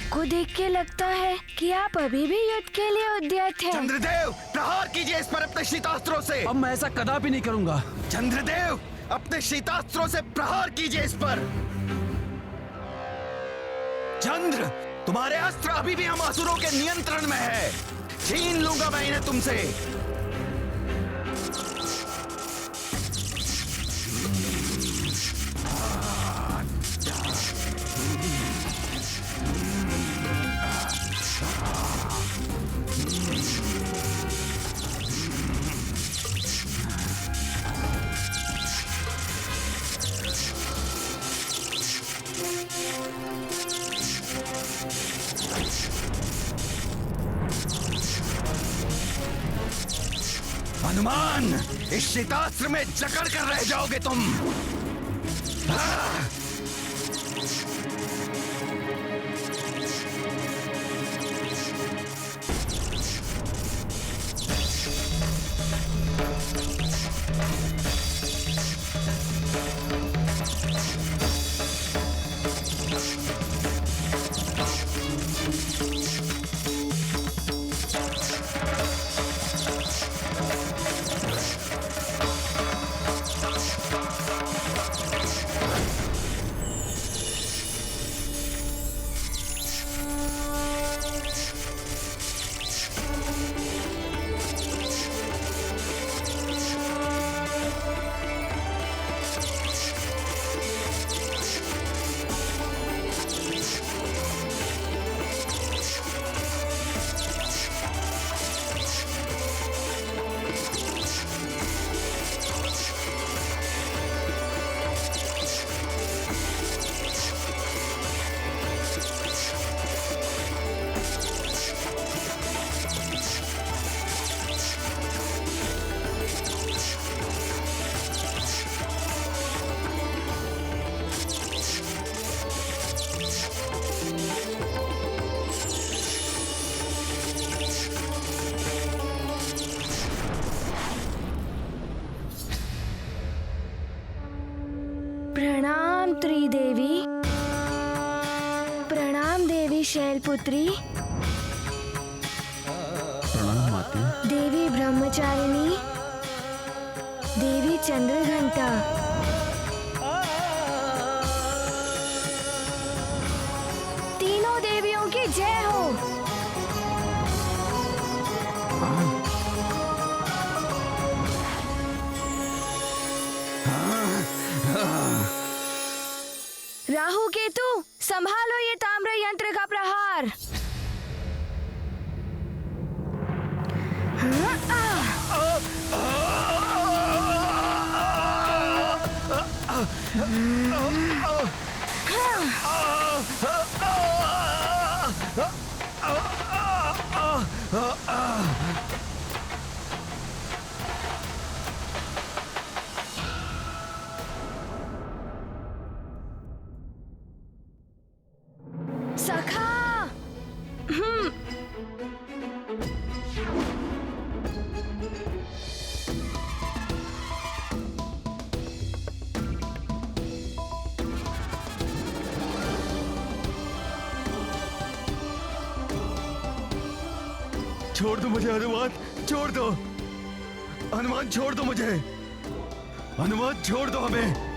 आपको देख के लगता है कि आप अभी भी युद्ध के लिए उद्यत हैं। चंद्रदेव, प्रहार कीजिए इस पर अपने शीतास्त्रों से। अब मैं ऐसा कदापि नहीं करूंगा। चंद्रदेव, अपने शीतास्त्रों से प्रहार कीजिए इस पर। चंद्र, तुम्हारे अस्त्र अभी भी हम असुरों के नियंत्रण में है। छीन लूंगा मैं इन्हें तुमसे। हनुमान, इस शीतास्त्र में जकड़ कर रह जाओगे तुम। प्रणाम त्रिदेवी। प्रणाम देवी शैलपुत्री। प्रणाम माते। देवी ब्रह्मचारिणी। देवी चंद्रघंटा। तीनों देवियों की जय हो। राहु केतु, संभालो ये ताम्र यंत्र का प्रहार। सखा। छोड़ दो मुझे हनुमान, छोड़ दो। हनुमान छोड़ दो मुझे। हनुमान छोड़ दो हमें।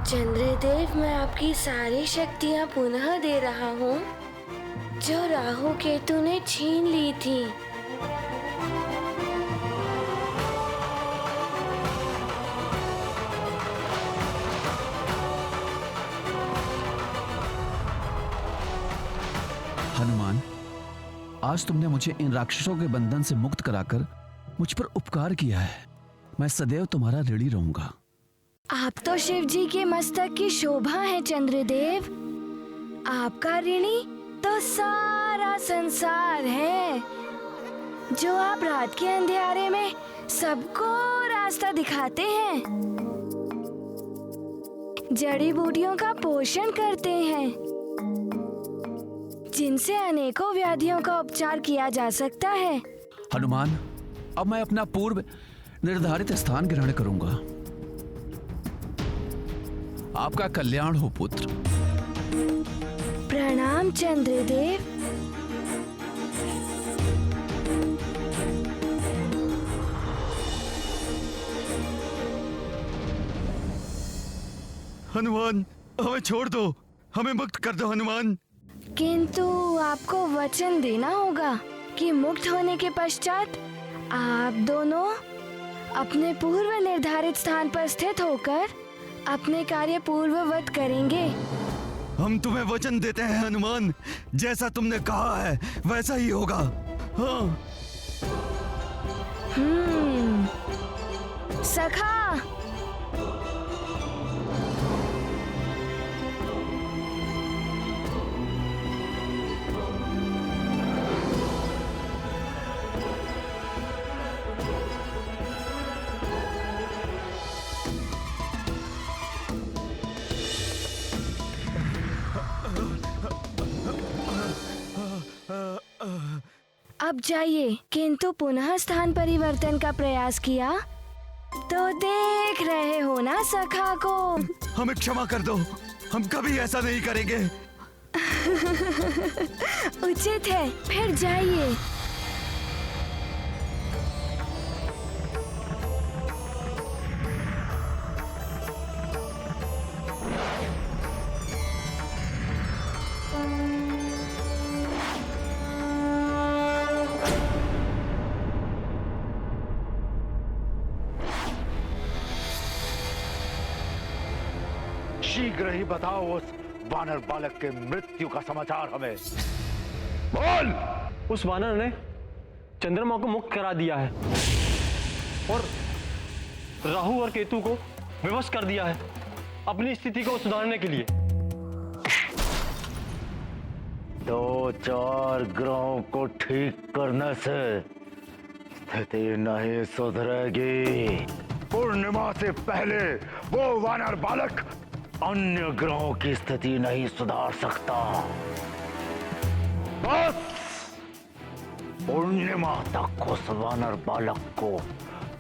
चंद्रदेव, मैं आपकी सारी शक्तियां पुनः दे रहा हूँ जो राहु केतु ने छीन ली थी। हनुमान, आज तुमने मुझे इन राक्षसों के बंधन से मुक्त कराकर मुझ पर उपकार किया है। मैं सदैव तुम्हारा ऋणी रहूंगा। आप तो शिव जी के मस्तक की शोभा है चंद्रदेव। आपका ऋणी तो सारा संसार है, जो आप रात के अंधेरे में सबको रास्ता दिखाते हैं, जड़ी बूटियों का पोषण करते हैं, जिनसे अनेकों व्याधियों का उपचार किया जा सकता है। हनुमान, अब मैं अपना पूर्व निर्धारित स्थान ग्रहण करूंगा। आपका कल्याण हो पुत्र। प्रणाम चंद्रदेव। हनुमान, हमें छोड़ दो, हमें मुक्त कर दो हनुमान। किंतु आपको वचन देना होगा कि मुक्त होने के पश्चात आप दोनों अपने पूर्व निर्धारित स्थान पर स्थित होकर अपने कार्य पूर्ववत करेंगे। हम तुम्हें वचन देते हैं हनुमान, जैसा तुमने कहा है वैसा ही होगा। हाँ। सखा, अब जाइए। किंतु पुनः स्थान परिवर्तन का प्रयास किया तो देख रहे हो ना सखा को। हमें क्षमा कर दो, हम कभी ऐसा नहीं करेंगे। उचित है, फिर जाइए। शीघ्र ही बताओ उस वानर बालक के मृत्यु का समाचार हमें। बोल। उस वानर ने चंद्रमा को मुक्त करा दिया है और राहु और केतु को विवश कर दिया है अपनी स्थिति को सुधारने के लिए। 2-4 ग्रहों को ठीक करने से स्थिति नहीं सुधरेगी। पूर्णिमा से पहले वो वानर बालक अन्य ग्रहों की स्थिति नहीं सुधार सकता। बस पूर्णिमा तक उस वानर बालक को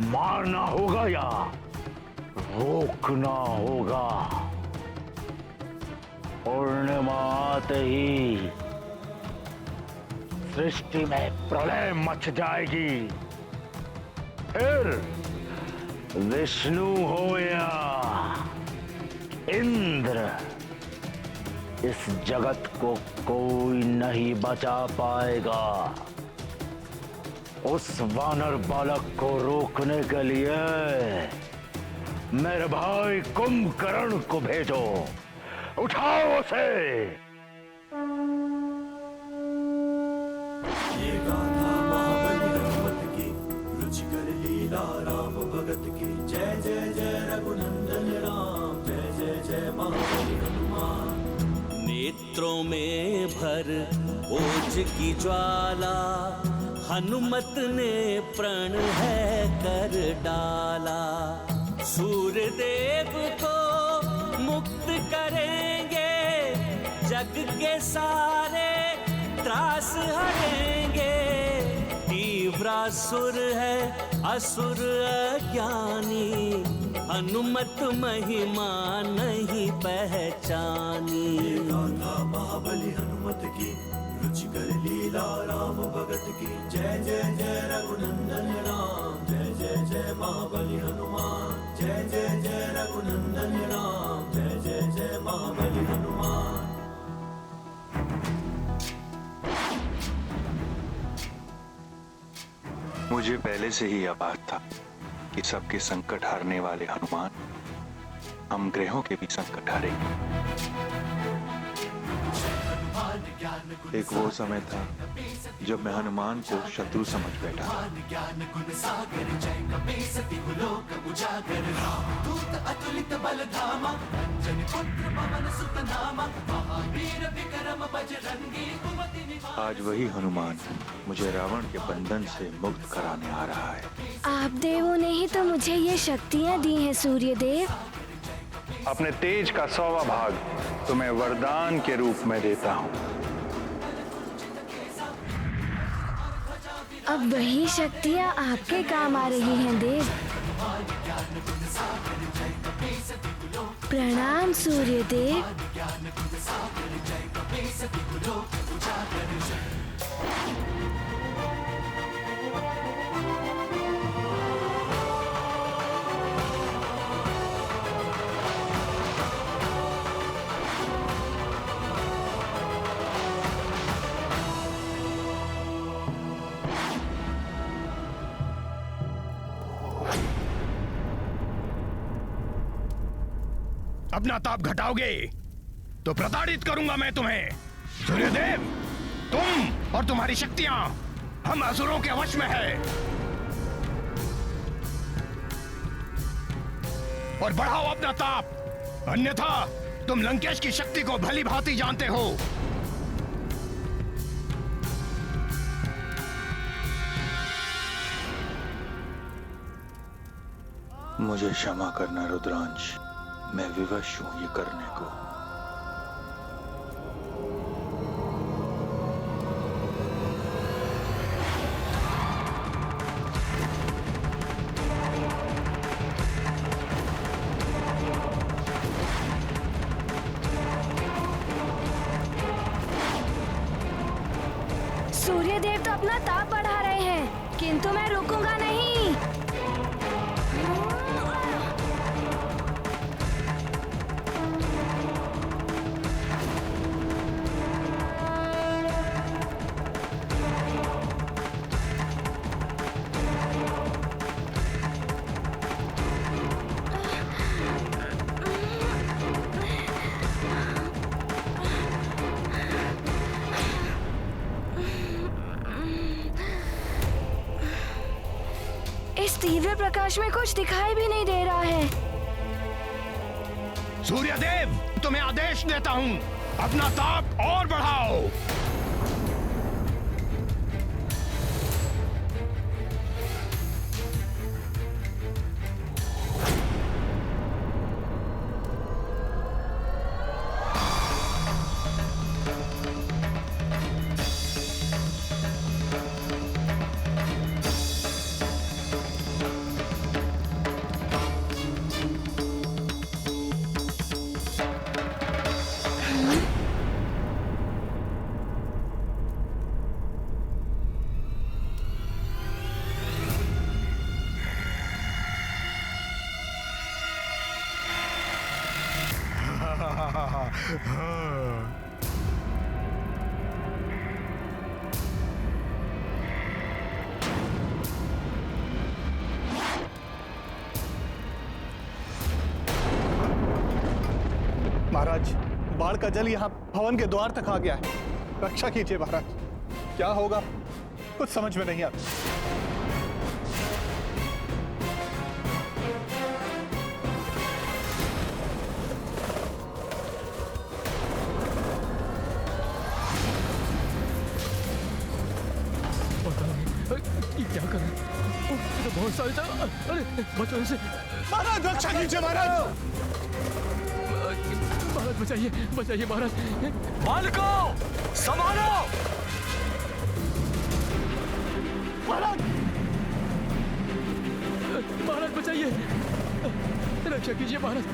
मारना होगा या रोकना होगा। पूर्णिमा आते ही सृष्टि में प्रलय मच जाएगी। फिर विष्णु हो या इंद्र, इस जगत को कोई नहीं बचा पाएगा। उस वानर बालक को रोकने के लिए मेरे भाई कुंभकर्ण को भेजो। उठाओ उसे। ये गाथा महाबली हनुमत की, रुचिकर लीला राम भगत की। जय जय जय रघुनंदन राम, जय जय जय महाबली हनुमान। नेत्रों में भर ओज की ज्वाला, हनुमत ने प्रण है कर डाला। सूर्य देव को मुक्त करेंगे, जग के सारे त्रास हरेंगे। तीव्रासुर है असुर अज्ञानी, हनुमत महिमा नहीं पहचानी। गाथा महाबली हनुमत की, रुचिकर लीला राम भगत की। जय जय जय रघुनंदन राम, जय जय जय महाबली हनुमान। जय जय जय रघुनंदन राम, जय जय जय महाबली हनुमान। मुझे पहले से ही यह बात था कि सबके संकट हारने वाले हनुमान हम ग्रहों के भी संकट हारेंगे। एक वो समय था जब मैं हनुमान को शत्रु समझ बैठा। आज वही हनुमान मुझे रावण के बंधन से मुक्त कराने आ रहा है। आप देवों ने ही तो मुझे ये शक्तियाँ दी हैं सूर्यदेव। अपने तेज का 100वां भाग तुम्हें वरदान के रूप में देता हूँ। अब वही शक्तियाँ आपके काम आ रही हैं देव। प्रणाम सूर्य देव। अपना ताप घटाओगे तो प्रताड़ित करूंगा मैं तुम्हें। सूर्यदेव, तुम और तुम्हारी शक्तियां हम असुरों के वश में है। और बढ़ाओ अपना ताप, अन्यथा तुम लंकेश की शक्ति को भली भांति जानते हो। मुझे क्षमा करना रुद्रांश, मैं विवश हूं ये करने को। सूर्यदेव तो अपना ताप बढ़ा रहे हैं, किंतु मैं रुकूंगा नहीं। इस तीव्र प्रकाश में कुछ दिखाई भी नहीं दे रहा है। सूर्यदेव, तुम्हें आदेश देता हूं, अपना ताप और बढ़ाओ। महाराज, बाढ़ का जल यहाँ भवन के द्वार तक आ गया है। रक्षा कीजिए महाराज, क्या होगा कुछ समझ में नहीं आता। ये क्या कर रहे हैं? तो बहुत सारे अरे बचो से। महाराज रक्षा कीजिए महाराज। महाराज बचाइए, बचाइए महाराज। बालको संभालो। महाराज, महाराज बचाइए, रक्षा कीजिए महाराज।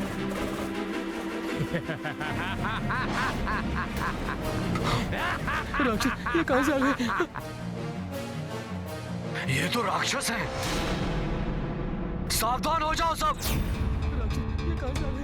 राक्षस ये कहां से आ गए? ये तो राक्षस है, सावधान हो जाओ सब। राक्षस ये कहां से आ गए?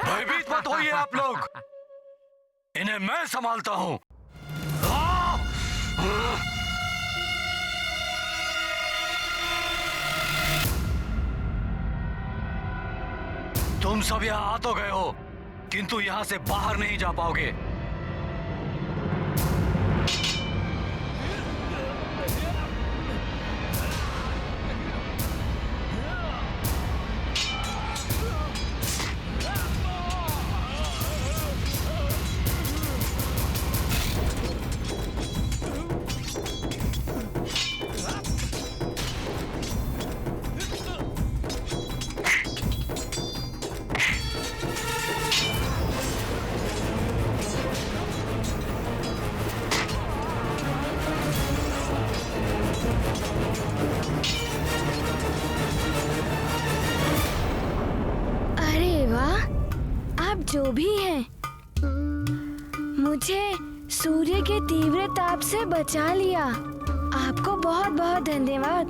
भयभीत मत होइए आप लोग, इन्हें मैं संभालता हूं। तुम सब यहाँ आ तो गए हो, किंतु यहाँ से बाहर नहीं जा पाओगे। जो भी हैं, मुझे सूर्य के तीव्र ताप से बचा लिया। आपको बहुत बहुत धन्यवाद।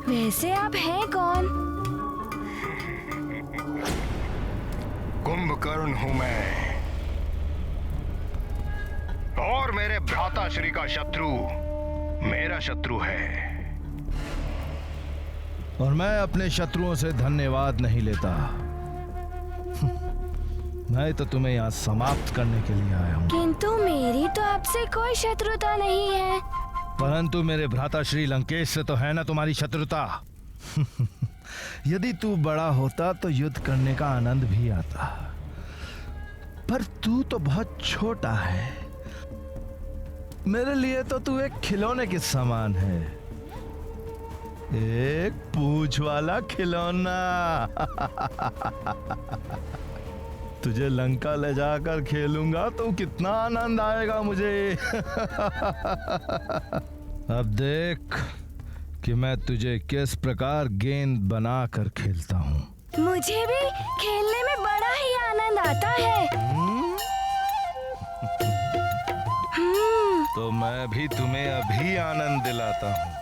वैसे आप हैं कौन? कुंभकर्ण हूं मैं, और मेरे भ्राता श्री का शत्रु मेरा शत्रु है। और मैं अपने शत्रुओं से धन्यवाद नहीं लेता। मैं तो तुम्हें यहाँ समाप्त करने के लिए आया हूँ। किंतु मेरी तो आपसे कोई शत्रुता नहीं है। परंतु मेरे भ्राता श्री लंकेश से तो है ना तुम्हारी शत्रुता। यदि तू बड़ा होता तो युद्ध करने का आनंद भी आता, पर तू तो बहुत छोटा है। मेरे लिए तो तू एक खिलौने के समान है, एक पूंछ वाला खिलौना। तुझे लंका ले जाकर खेलूंगा तो कितना आनंद आएगा मुझे। अब देख कि मैं तुझे किस प्रकार गेंद बनाकर खेलता हूँ। मुझे भी खेलने में बड़ा ही आनंद आता है। तो मैं भी तुम्हें अभी आनंद दिलाता हूँ।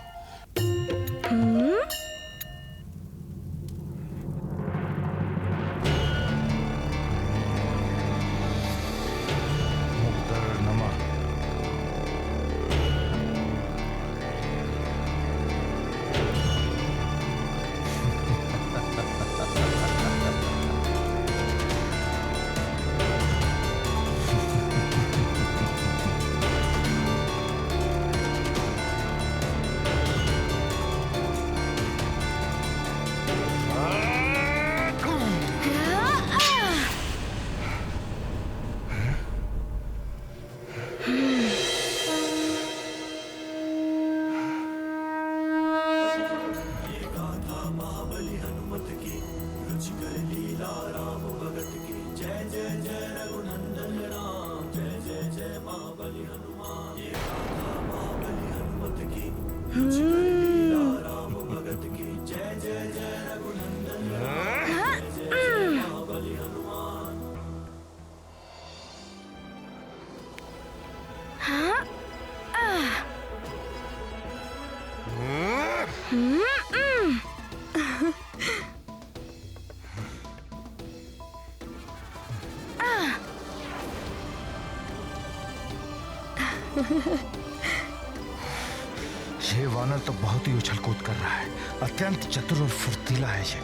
ये वानर तो बहुत ही उछल कूद कर रहा है, अत्यंत चतुर और फुर्तीला है ये।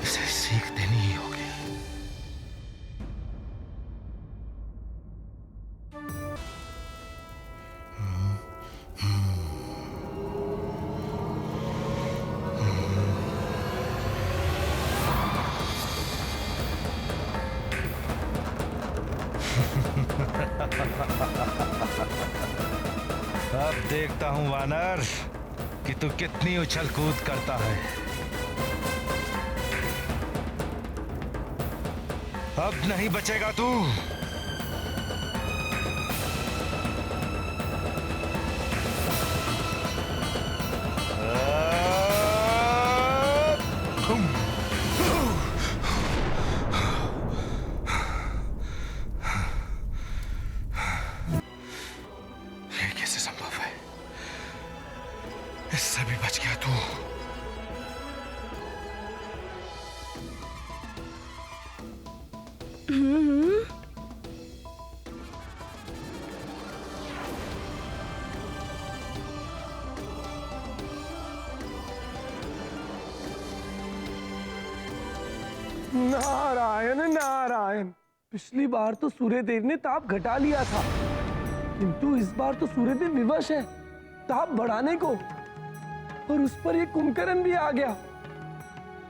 इसे सीख देनी ही होगी। अब देखता हूं वानर कि तू कितनी उछल कूद करता है। अब नहीं बचेगा तू। इससे भी बच गया तू। पिछली बार तो सूर्यदेव ने ताप घटा लिया था, किंतु इस बार तो सूर्यदेव विवश है ताप बढ़ाने को, और उस पर ये कुंभकर्ण भी आ गया।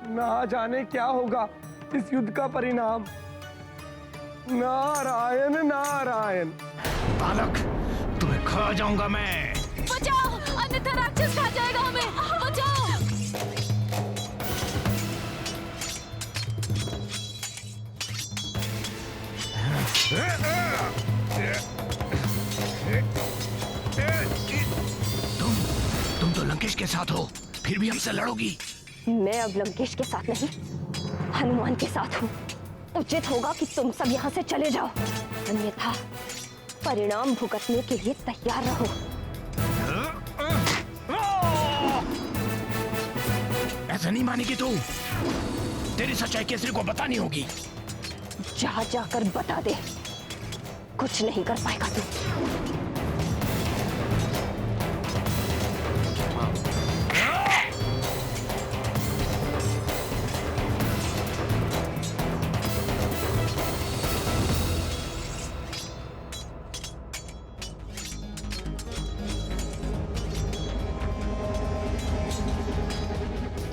ना जाने क्या होगा इस युद्ध का परिणाम। नारायण नारायण। बालक, तुम्हें खा जाऊंगा मैं। बचाओ, अन्यथा राक्षस खा जाएगा हमें। बचाओ। तुम तो लंकेश के साथ हो, फिर भी हमसे लड़ोगी? मैं अब लंकेश के साथ नहीं, हनुमान के साथ हूँ। उचित होगा कि तुम सब यहाँ से चले जाओ, अन्यथा परिणाम भुगतने के लिए तैयार रहो। ऐसा नहीं मानेगी तू। तेरी सच्चाई केसरी को बतानी होगी। जहाँ जाकर बता दे, कुछ नहीं कर पाएगा तू।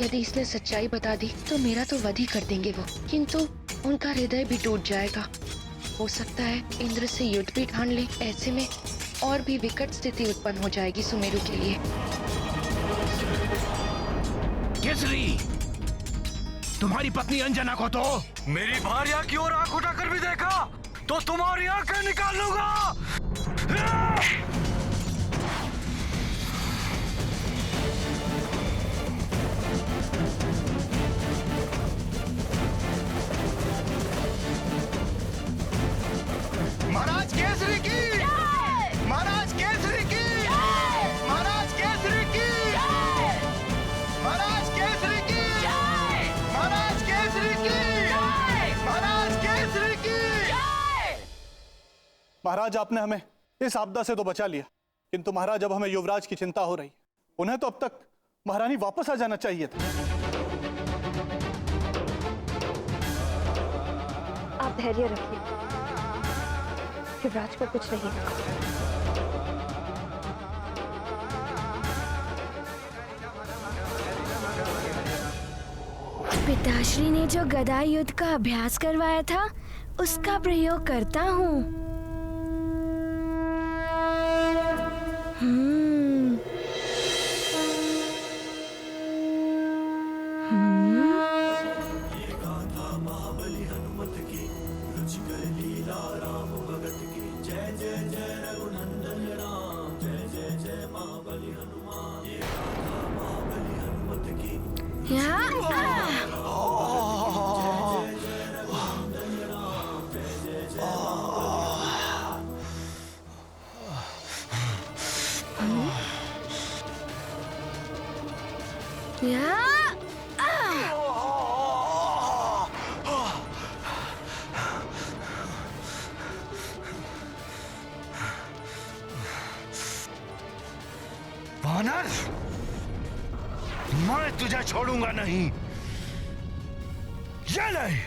यदि इसने सच्चाई बता दी तो मेरा तो वध ही कर देंगे वो, किंतु उनका हृदय भी टूट जाएगा। हो सकता है इंद्र से युद्ध भी ठान ले। ऐसे में और भी विकट स्थिति उत्पन्न हो जाएगी सुमेरु के लिए। केसरी, तुम्हारी पत्नी अंजना को तो मेरी भार्या की ओर आंख उठाकर भी देखा तो तुम्हारी आंखें निकाल लूंगा। महाराज केसरी की, महाराज केसरी की, महाराज केसरी की, महाराज केसरी की, महाराज केसरी की, महाराज केसरी की। महाराज, आपने हमें इस आपदा से तो बचा लिया, किंतु महाराज अब हमें युवराज की चिंता हो रही। उन्हें तो अब तक महारानी वापस आ जाना चाहिए था। आप धैर्य रखिए, युवराज को कुछ नहीं होगा। पिताश्री ने जो गदा युद्ध का अभ्यास करवाया था उसका प्रयोग करता हूँ। वानर, मैं तुझे छोड़ूंगा नहीं। ये नहीं।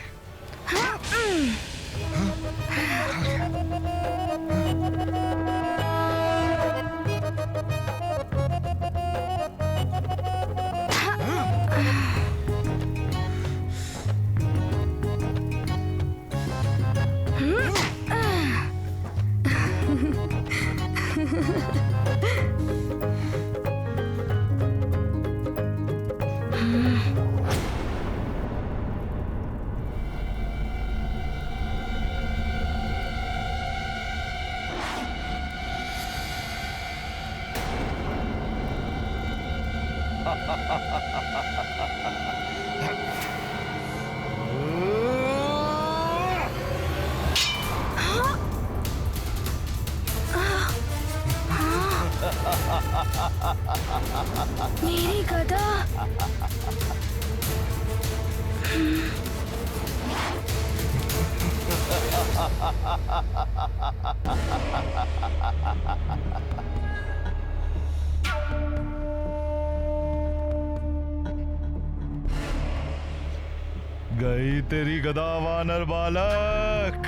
मेरी गदा। गई तेरी गदा वानर बालक।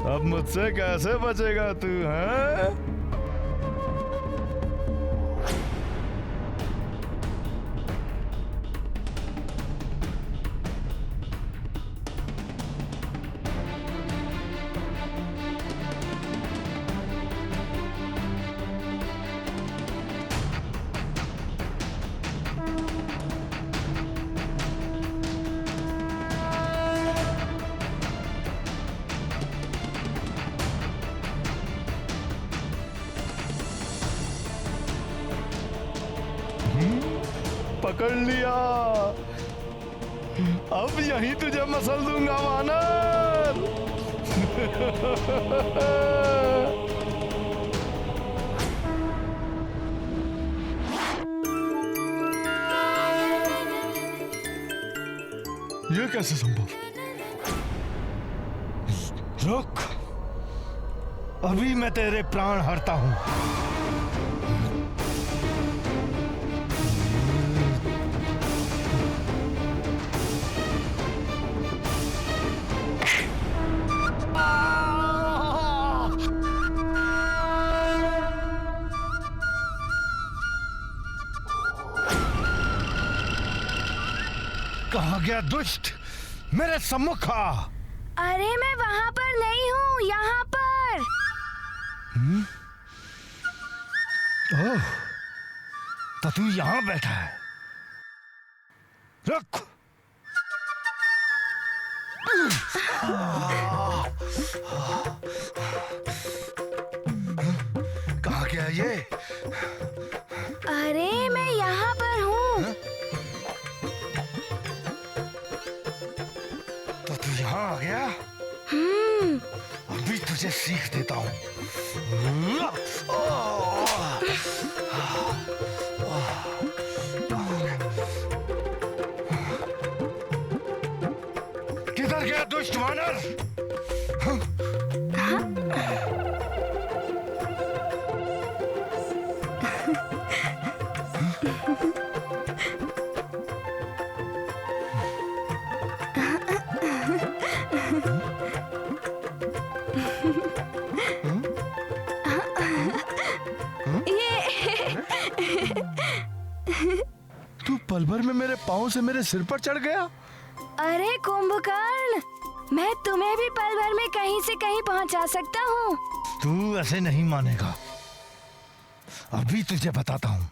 अब मुझसे कैसे बचेगा तू? हैं? पकड़ लिया। अब यहीं तुझे मसल दूंगा वानर। ये कैसे संभव? रुक, अभी मैं तेरे प्राण हरता हूं। कहाँ गया दुष्ट? मेरे सम्मुख आ। अरे मैं वहां पर नहीं हूँ, यहाँ पर। ओह, तो तू यहाँ बैठा है। रुक। कहाँ गया ये? अरे मैं यहाँ पर हूँ। तो तू यहाँ आ गया? अभी तुझे सीख देता हूँ। किधर गया दुष्ट वानर? तू पल भर में मेरे पाँव से मेरे सिर पर चढ़ गया। अरे कुंभकर्ण, मैं तुम्हें भी पल भर में कहीं से कहीं पहुंचा सकता हूँ। तू ऐसे नहीं मानेगा। अभी तुझे बताता हूँ।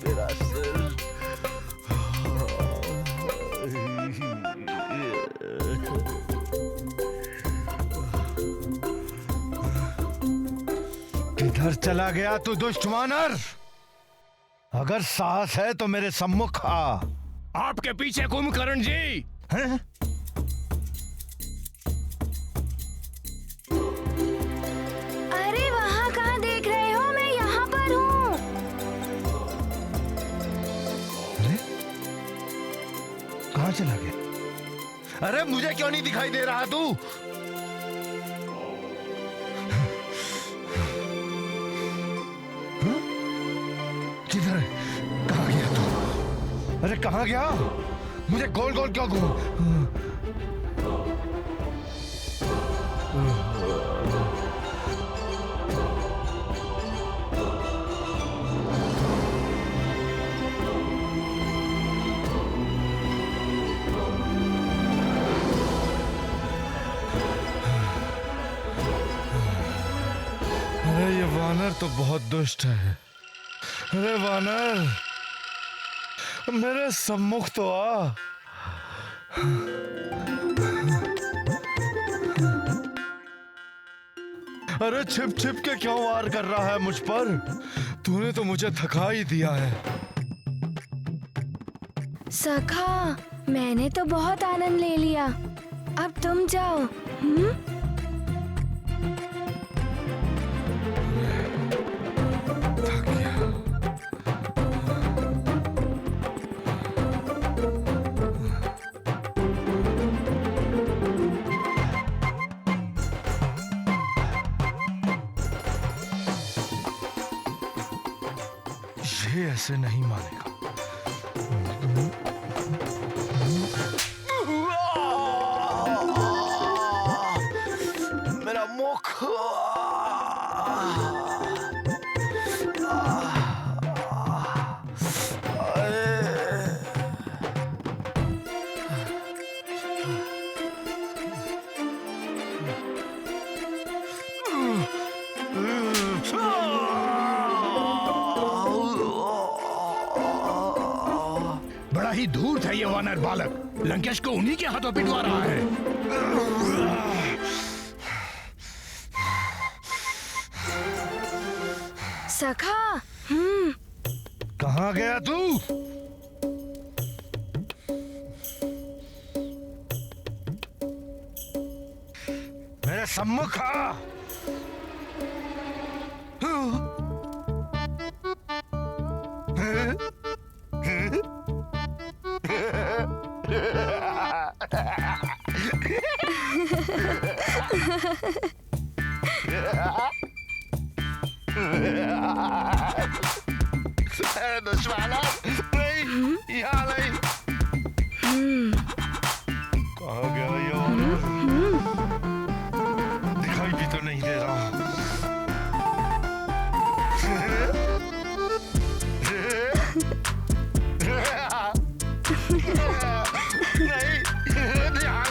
मेरा सिर। किधर चला गया तू दुष्ट वानर? अगर साहस है तो मेरे सम्मुख आ। आपके पीछे कुंभकर्ण जी हैं? अरे वहाँ कहाँ देख रहे हो? मैं यहाँ पर हूँ। अरे कहाँ चला गया? अरे मुझे क्यों नहीं दिखाई दे रहा तू? किधर है? कहाँ गया तू? अरे कहाँ गया? मुझे गोल गोल क्यों घूम? अरे ये वानर तो बहुत दुष्ट है। अरे वानर, मेरे सम्मुख तो आ। अरे छिप छिप के क्यों वार कर रहा है मुझ पर? तूने तो मुझे थका ही दिया है। सखा, मैंने तो बहुत आनंद ले लिया। अब तुम जाओ। ये ऐसे नहीं मानेगा। मेरा मुख। बड़ा ही धूर्त है ये वानर बालक, लंकेश को उन्हीं के हाथों पिटवा रहा है। सखा। कहाँ गया तू? मेरे सम्मुख आ। दुश्मन नहीं, यहाँ नहीं। कहाँ गया ये वानर? दिखाई भी तो नहीं दे रहा। नहीं, यहाँ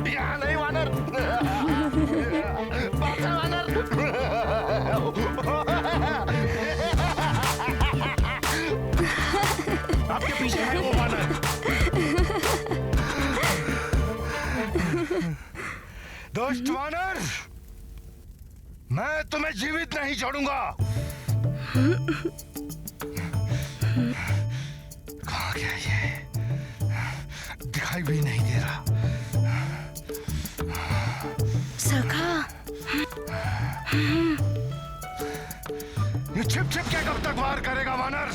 यहाँ नहीं वानर। वानर। आपके पीछे है वो वानर। दोस्त वानर, मैं तुम्हें जीवित नहीं छोड़ूंगा। कहाँ गया ये? दिखाई भी नहीं दे रहा। सखा। ये छिप छिप के कब तक वार करेगा वानर?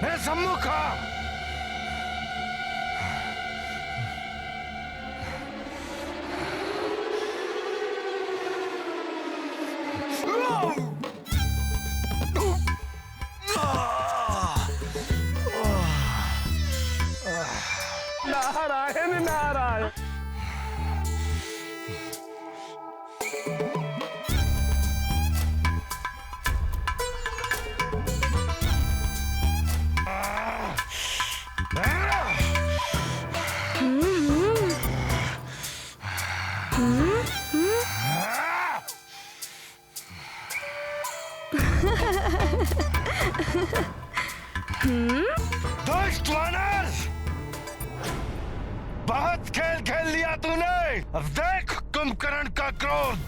मेरे सम्मुख आ। नारायण नारायण। दोस्त वानर, बहुत खेल खेल लिया तूने। अब देख कुंभकर्ण का क्रोध।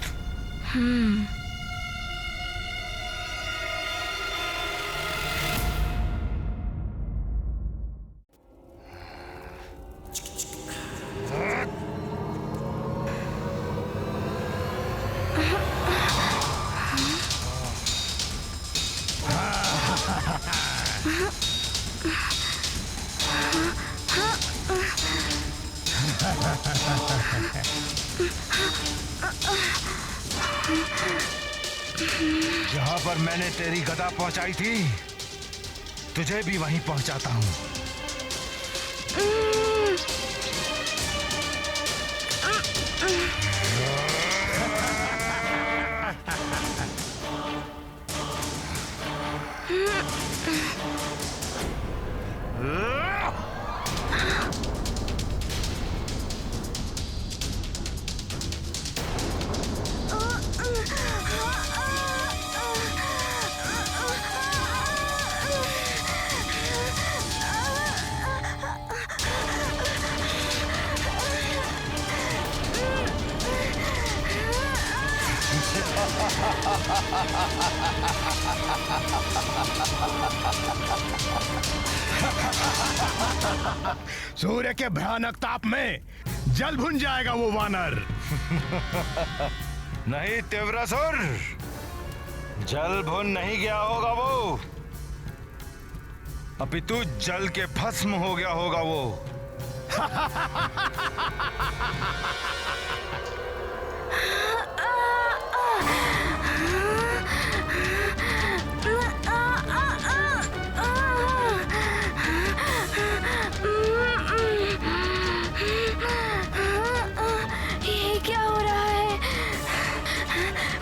जहां पर मैंने तेरी गदा पहुंचाई थी, तुझे भी वहीं पहुंचाता हूं। सूर्य के भयानक ताप में जल भुन जाएगा वो वानर। नहीं तीव्रसुर, जल भुन नहीं गया होगा वो। अपितु जल के भस्म हो गया होगा वो। ये क्या हो रहा है?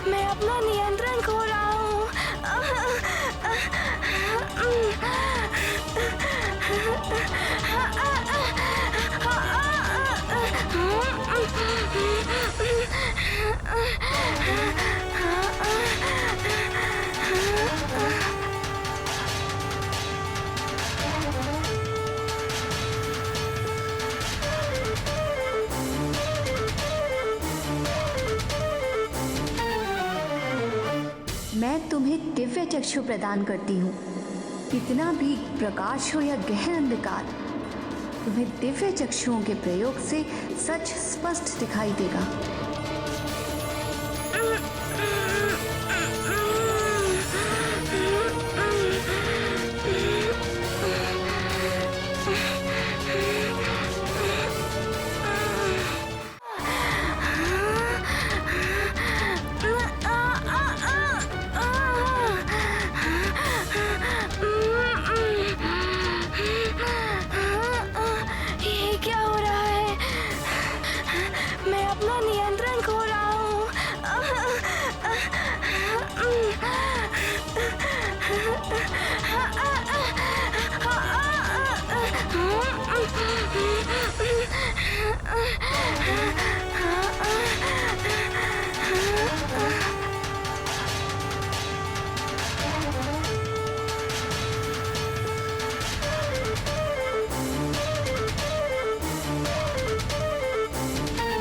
मैं अपना नियंत्रण खो रहा हूँ। मैं तुम्हें दिव्य चक्षु प्रदान करती हूँ। कितना भी प्रकाश हो या गहन अंधकार, तुम्हें दिव्य चक्षुओं के प्रयोग से सच स्पष्ट दिखाई देगा। ये क्या हो रहा है? मैं अपना नियंत्रण खो रहा हूँ।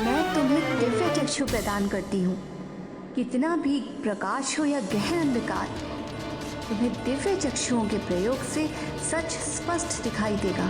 मैं तुम्हें दिव्य चक्षु प्रदान करती हूँ। कितना भी प्रकाश हो या गहन अंधकार, तुम्हें दिव्य चक्षुओं के प्रयोग से सच स्पष्ट दिखाई देगा।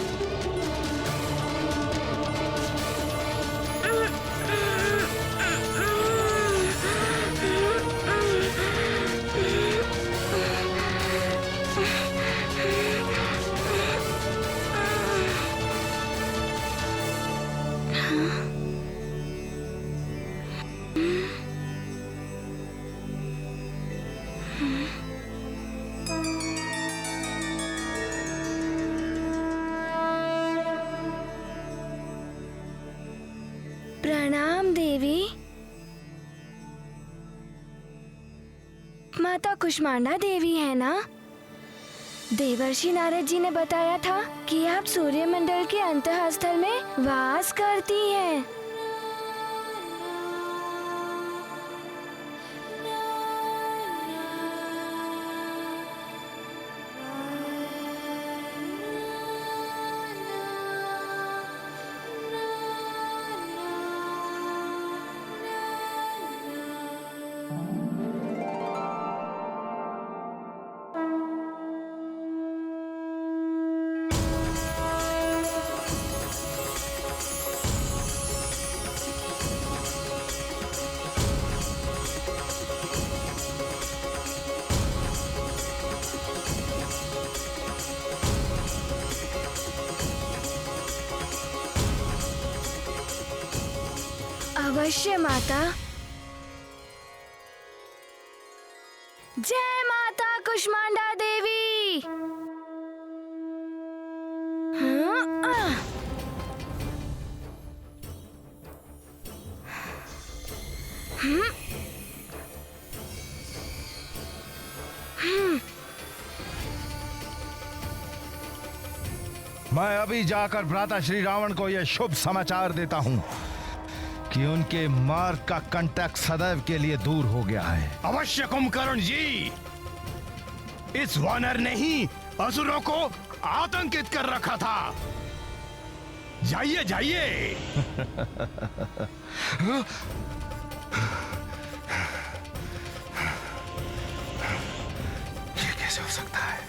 प्रणाम देवी। माता कुष्मांडा देवी है ना? देवर्षि नारद जी ने बताया था कि आप सूर्यमंडल के अंतःस्थल में वास करती हैं। अवश्य माता। जय माता कुष्मांडा देवी। मैं अभी जाकर भ्राता श्री रावण को यह शुभ समाचार देता हूँ कि उनके मार्ग का कंटक सदैव के लिए दूर हो गया है। अवश्य कुंभकर्ण जी, इस वानर ने ही असुरों को आतंकित कर रखा था। जाइए जाइए। ये कैसे हो सकता है?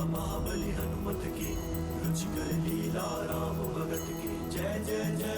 महाबली हनुमत की रुचिकर लीला राम भगत की। जय जय जय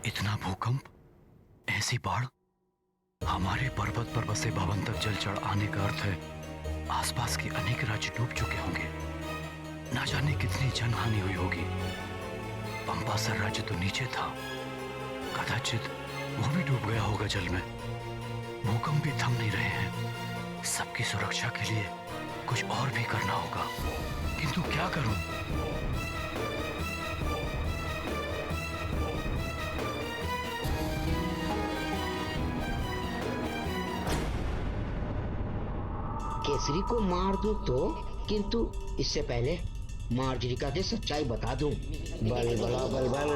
इतना भूकंप, ऐसी बाढ़, हमारे पर्वत पर बसे भवन तक जल चढ़ आने का अर्थ है आसपास के अनेक राज्य डूब चुके होंगे। ना जाने कितनी जनहानि हुई होगी। पंपासर राज्य तो नीचे था, कदाचित वो भी डूब गया होगा जल में। भूकंप भी थम नहीं रहे हैं। सबकी सुरक्षा के लिए कुछ और भी करना होगा, किंतु क्या करूं? केसरी को मार दूं तो, किंतु इससे पहले मार्जरिका की सच्चाई बता दूं। बल बला बल बल,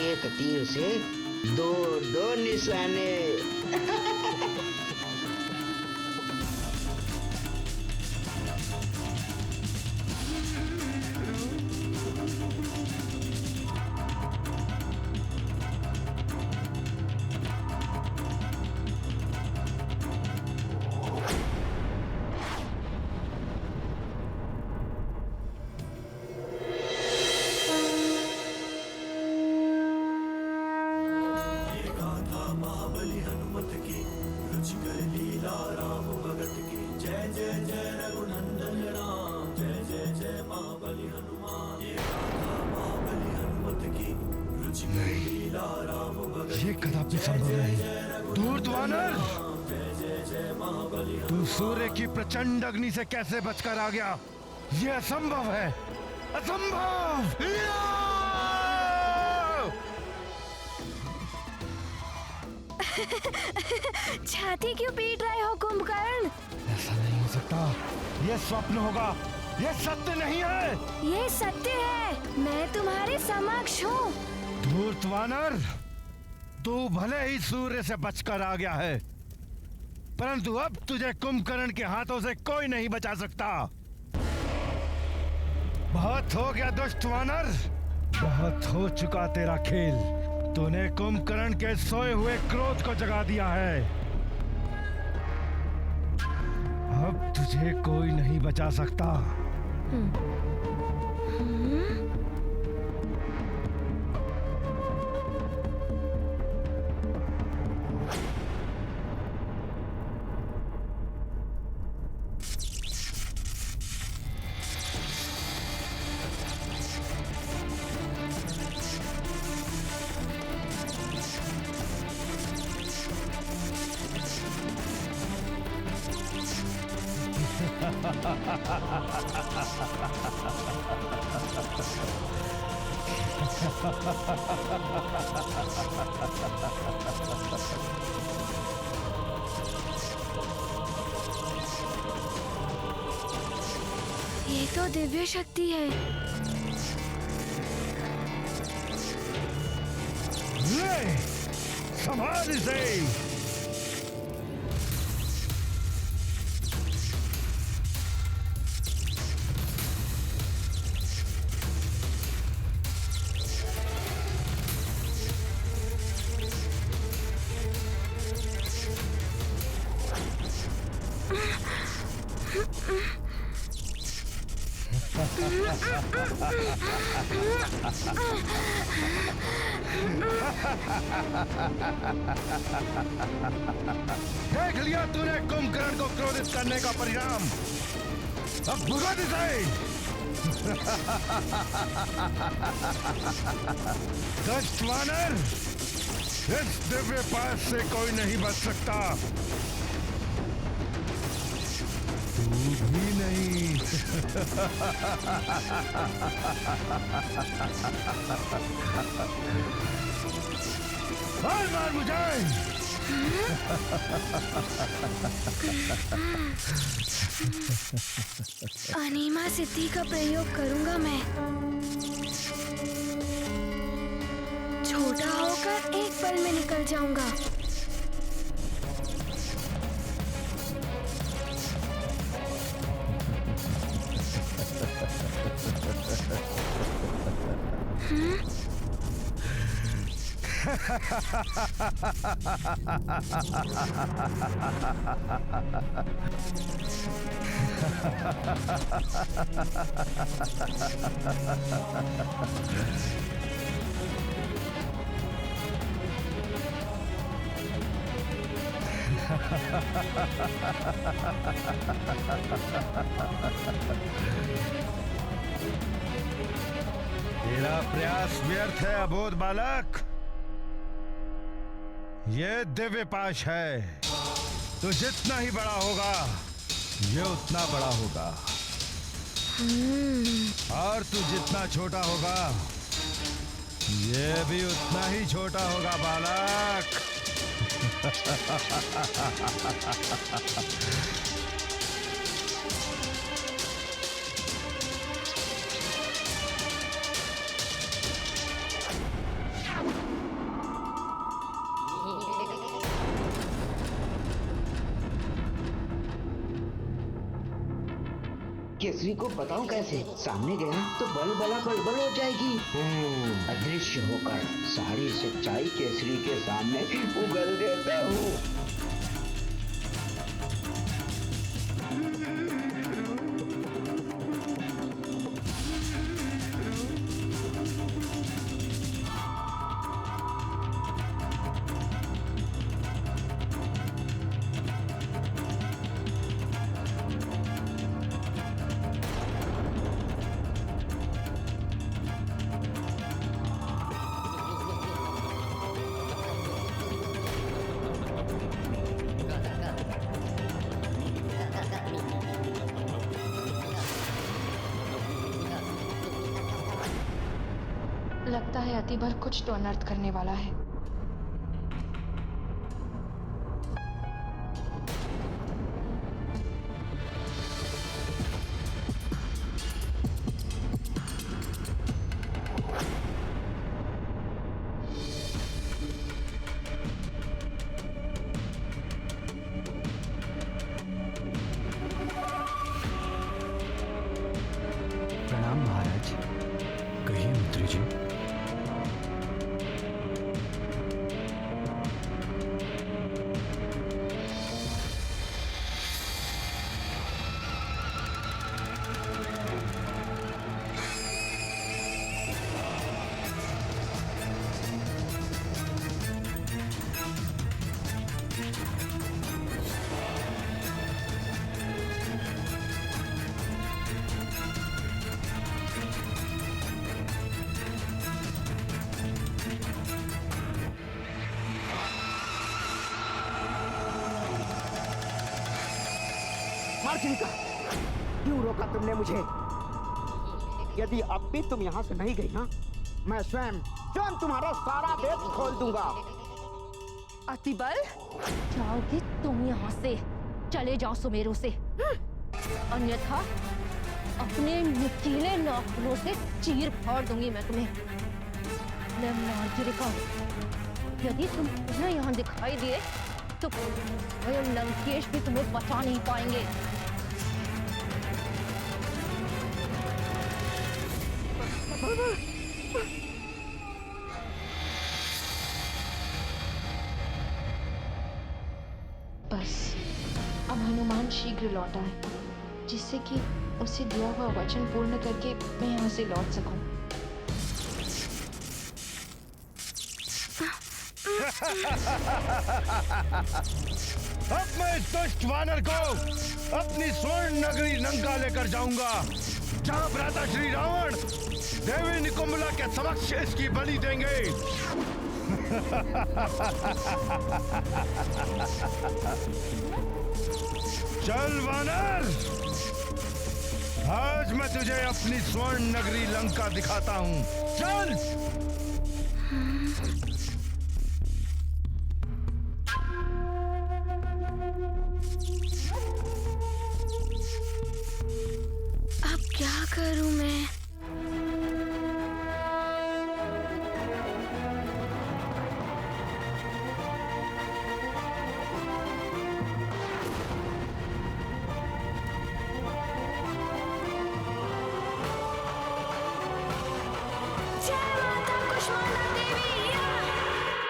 एक तीर से दो निशाने। ये कदापि संभव नहीं। धूर्त वानर, तू सूर्य की प्रचंड अग्नि से कैसे बचकर आ गया? ये असंभव है, असंभव। छाती क्यों पीट रहे हो कुंभकर्ण? ऐसा नहीं हो सकता, ये स्वप्न होगा, ये सत्य नहीं है। ये सत्य है, मैं तुम्हारे समक्ष हूँ। धूर्त वानर, तू भले ही सूर्य से बचकर आ गया है, परंतु अब तुझे कुंभकर्ण के हाथों से कोई नहीं बचा सकता। बहुत हो गया दुष्ट वानर, बहुत हो चुका तेरा खेल। तूने कुंभकर्ण के सोए हुए क्रोध को जगा दिया है। अब तुझे कोई नहीं बचा सकता। ये तो दिव्य शक्ति है। ले, संभाल इसे। देख लिया तूने कुंभकर्ण को क्रोधित करने का परिणाम। अब भुगत इसे। दुष्ट वानर, इस दिव्य पास से कोई नहीं बच सकता, तू भी नहीं। मार मुझे। अनीमा सिद्धि का प्रयोग करूंगा मैं। छोटा होकर एक पल में निकल जाऊंगा। तेरा प्रयास व्यर्थ है अबोध बालक। ये दिव्य पाश है, तो जितना ही बड़ा होगा ये उतना बड़ा होगा, और तू जितना छोटा होगा ये भी उतना ही छोटा होगा बालक। केसरी को बताऊं कैसे? सामने गया तो बल बला बलबल हो जाएगी। अदृश्य होकर सारी सच्चाई केसरी के सामने उगल देता हूँ। लगता है अतिबल कुछ तो अनर्थ करने वाला है। प्रणाम महाराज। कहिए मंत्री जी। मार्जरिका, क्यों रोका तुमने मुझे? यदि अब भी तुम यहाँ से नहीं गई ना, मैं स्वयं तुम्हारा सारा वेद खोल दूंगा। अतिबल, जाओगे तुम यहाँ से? चले जाओ सुमेरु से, अन्यथा अपने नुकीले नाखूनों से चीर फाड़ दूंगी मैं तुम्हें। मैं मार्जरिका, यदि तुम पुनः यहाँ दिखाई दिए तो स्वयं लंकेश भी तुम्हें बचा नहीं पाएंगे। बस अब हनुमान शीघ्र लौट आए, जिससे कि उसे दिया हुआ वचन पूर्ण करके मैं यहाँ से लौट सकूं। अब मैं इस दुष्ट वानर को अपनी स्वर्ण नगरी लंका लेकर जाऊंगा, जहां भ्राता श्री रावण देवी निकुंभला के समक्ष इसकी बलि देंगे। चल वानर, आज मैं तुझे अपनी स्वर्ण नगरी लंका दिखाता हूं। चल। अब क्या करूं मैं? जय माता कुष्मांडा देवी।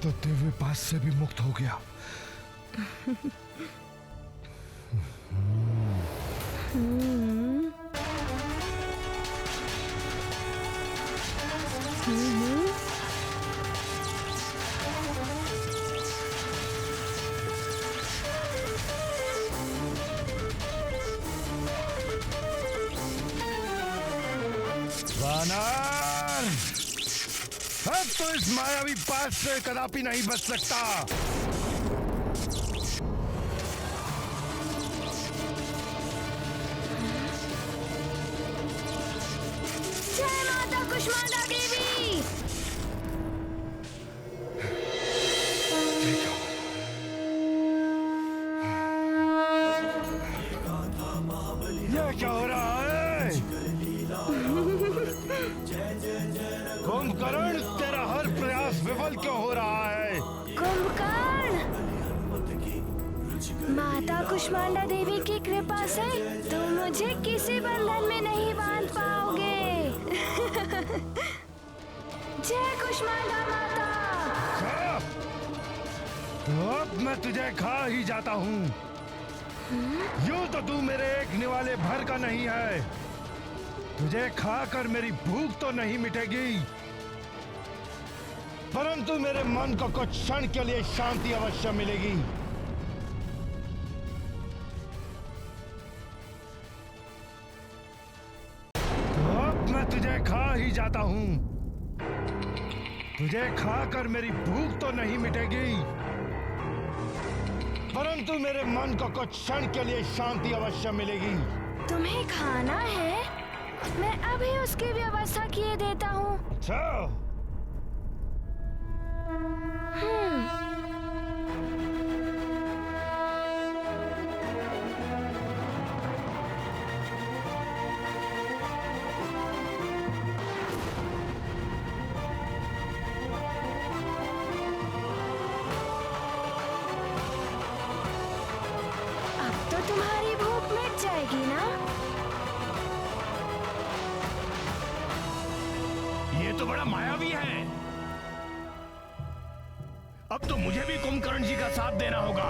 तो दिव्य पास से भी मुक्त हो गया। वानर, अब तो इस मायावी पास से कदापि नहीं बच सकता। जय माता कुष्मांडा देवी। ये क्या हो रहा है? कुंभकर्ण, तेरा हर प्रयास विफल क्यों हो रहा है? कुंभकर्ण, माता कुष्मांडा देवी की कृपा से तुम मुझे किसी बंधन में नहीं बांध पाओगे। जय कुष्मांडा माता। तो अब मैं तुझे खा ही जाता हूँ। यूं तो तू मेरे एक निवाले भर का नहीं है। तुझे खाकर मेरी भूख तो नहीं मिटेगी, परंतु मेरे मन को कुछ क्षण के लिए शांति अवश्य मिलेगी। तो अब मैं तुझे खा ही जाता हूँ। तुझे खाकर मेरी भूख तो नहीं मिटेगी, परंतु मेरे मन को कुछ क्षण के लिए शांति अवश्य मिलेगी। तुम्हें खाना है? मैं अभी उसकी व्यवस्था किए देता हूँ। अच्छा। अब तो तुम्हारी भूख मिट जाएगी ना? ये तो बड़ा मायावी है। अब तो मुझे भी कुंभकर्ण जी का साथ देना होगा।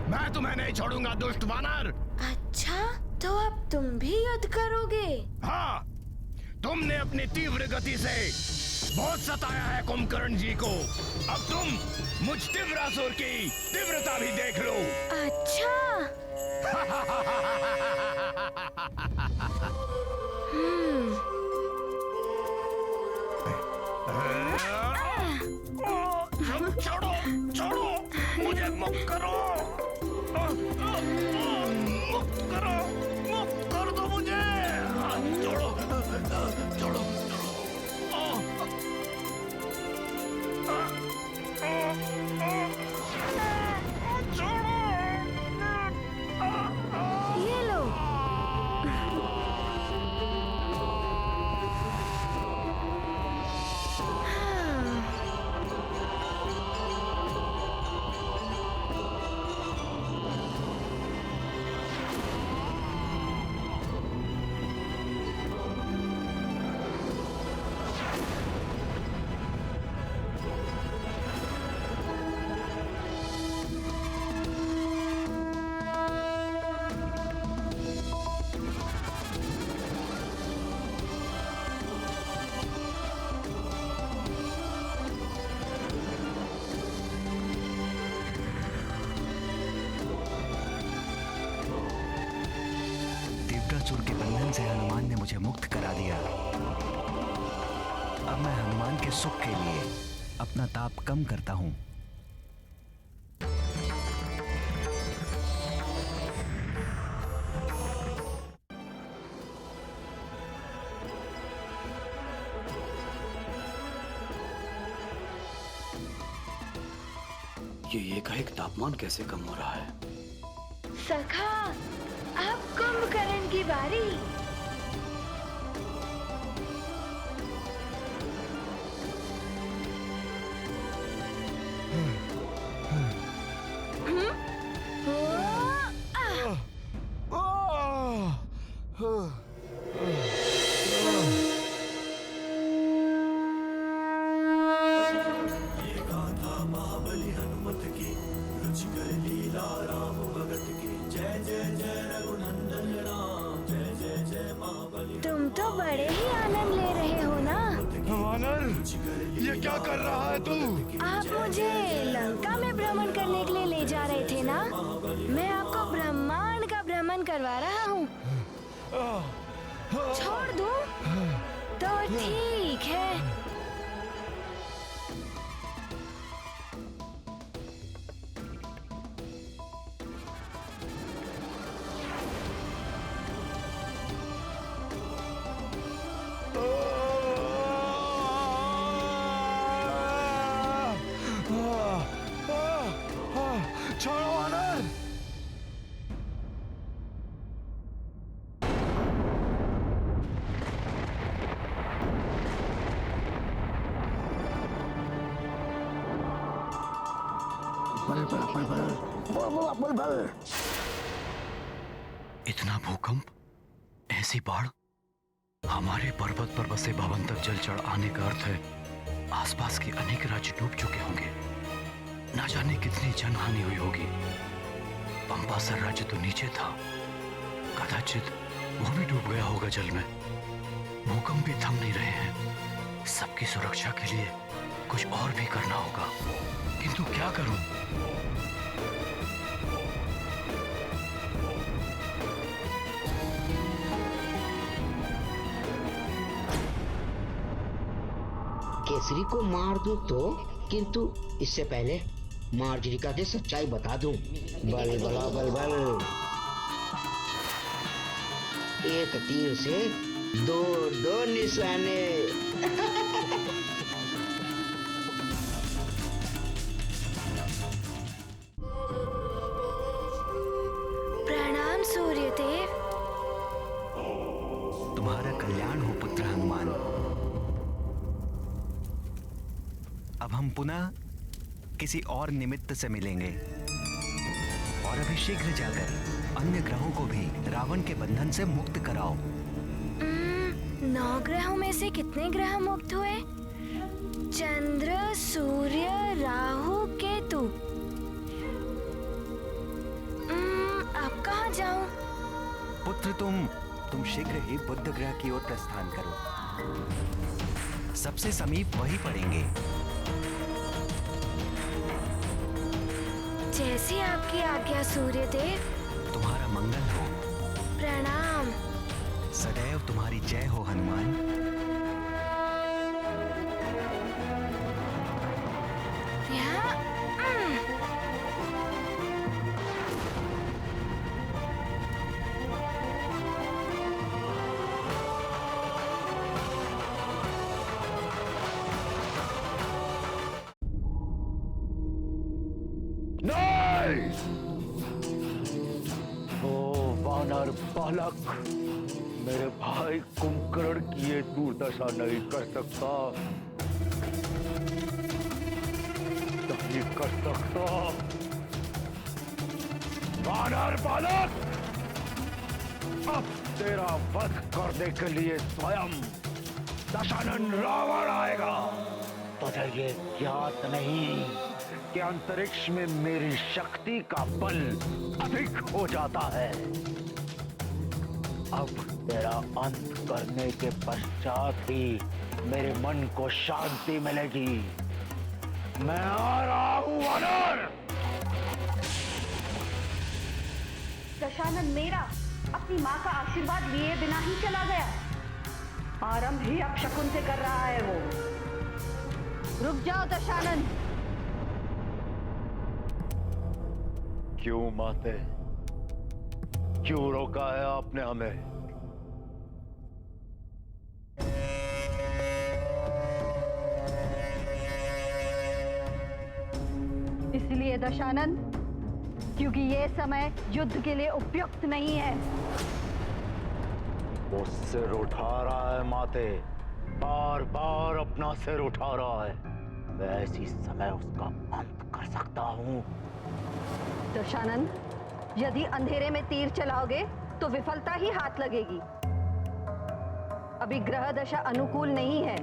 मैं तुम्हें नहीं छोड़ूंगा दुष्ट वानर। अच्छा, तो अब तुम भी युद्ध करोगे? हाँ, तुमने अपनी तीव्र गति से बहुत सताया है कुंभकर्ण जी को। अब तुम मुझ तीव्रासुर की तीव्रता भी देख लो। अच्छा। छोड़ो, छोड़ो, मुझे मुक्त करो। मुक्त करो, मुक्त कर दो मुझे। छोड़ो, छोड़ो, ये लो। दिव्यासुर के बंधन से हनुमान ने मुझे मुक्त करा दिया। अब मैं हनुमान के सुख के लिए अपना ताप कम करता हूँ। ये एकाएक तापमान कैसे कम हो रहा है? सखा, अब कुंभकर्ण की बारी। ये गाथा महाबली हनुमत की, रुचिकर लीला राम भगत की। जय जय जय रघुनंदन राम, जय जय जय महाबली। तुम तो बड़े ही आनंद ले रहे हो ना? वानर, ये क्या कर रहा है तू? आप मुझे लंका में भ्रमण करने के लिए ले जा रहे थे ना? मैं आपको ब्रह्मांड का भ्रमण करवा रहा हूँ। छोड़ दूं? तो ठीक है। छोड़ो वानर। इतना भूकंप, ऐसी बाढ़, हमारे पर्वत पर बसे भवन तक जल चढ़ आने का अर्थ है आसपास के अनेक राज्य डूब चुके होंगे। ना जाने कितनी जनहानि हुई होगी। पंपासर राज्य तो नीचे था, कदाचित वो भी डूब गया होगा जल में। भूकंप भी थम नहीं रहे हैं। सबकी सुरक्षा के लिए कुछ और भी करना होगा, किंतु क्या करूं? केसरी को मार दूं तो, किंतु इससे पहले मार्जरिका से सच्चाई बता दूं। बल बला बल बल, एक तीर से दो निशाने। प्रणाम सूर्यदेव। तुम्हारा कल्याण हो पुत्र हनुमान। अब हम पुनः किसी और निमित्त से मिलेंगे और अभी शीघ्र जाकर अन्य ग्रहों को भी रावण के बंधन से मुक्त कराओ। 9 ग्रहों में से कितने ग्रह मुक्त हुए? चंद्र, सूर्य, राहु, केतु। अब कहाँ जाऊं? पुत्र तुम शीघ्र ही बुध ग्रह की ओर प्रस्थान करो। सबसे समीप वही पड़ेंगे। जैसी आपकी आज्ञा सूर्यदेव। तुम्हारा मंगल हो। प्रणाम। सदैव तुम्हारी जय हो हनुमान। वानर बालक, मेरे भाई कुंभकर्ण की ये दुर्दशा नहीं कर सकता, नहीं कर सकता। वानर बालक, अब तेरा वध करने के लिए स्वयं दशानन रावण आएगा। तुझे ये ज्ञात नहीं कि अंतरिक्ष में मेरी शक्ति का बल अधिक हो जाता है। अब तेरा अंत करने के पश्चात ही मेरे मन को शांति मिलेगी। मैं आ रहा हूं वानर। दशानन मेरा अपनी माँ का आशीर्वाद लिए बिना ही चला गया। आरंभ ही अपशकुन से कर रहा है वो। रुक जाओ दशानन। क्यों माते, क्यों रोका है आपने हमें? इसलिए दशानन, क्योंकि ये समय युद्ध के लिए उपयुक्त नहीं है। वो सिर उठा रहा है माते, बार बार अपना सिर उठा रहा है। वैसी समय उसका अंत कर सकता हूँ। दशानन, यदि अंधेरे में तीर चलाओगे तो विफलता ही हाथ लगेगी। अभी ग्रह दशा अनुकूल नहीं है,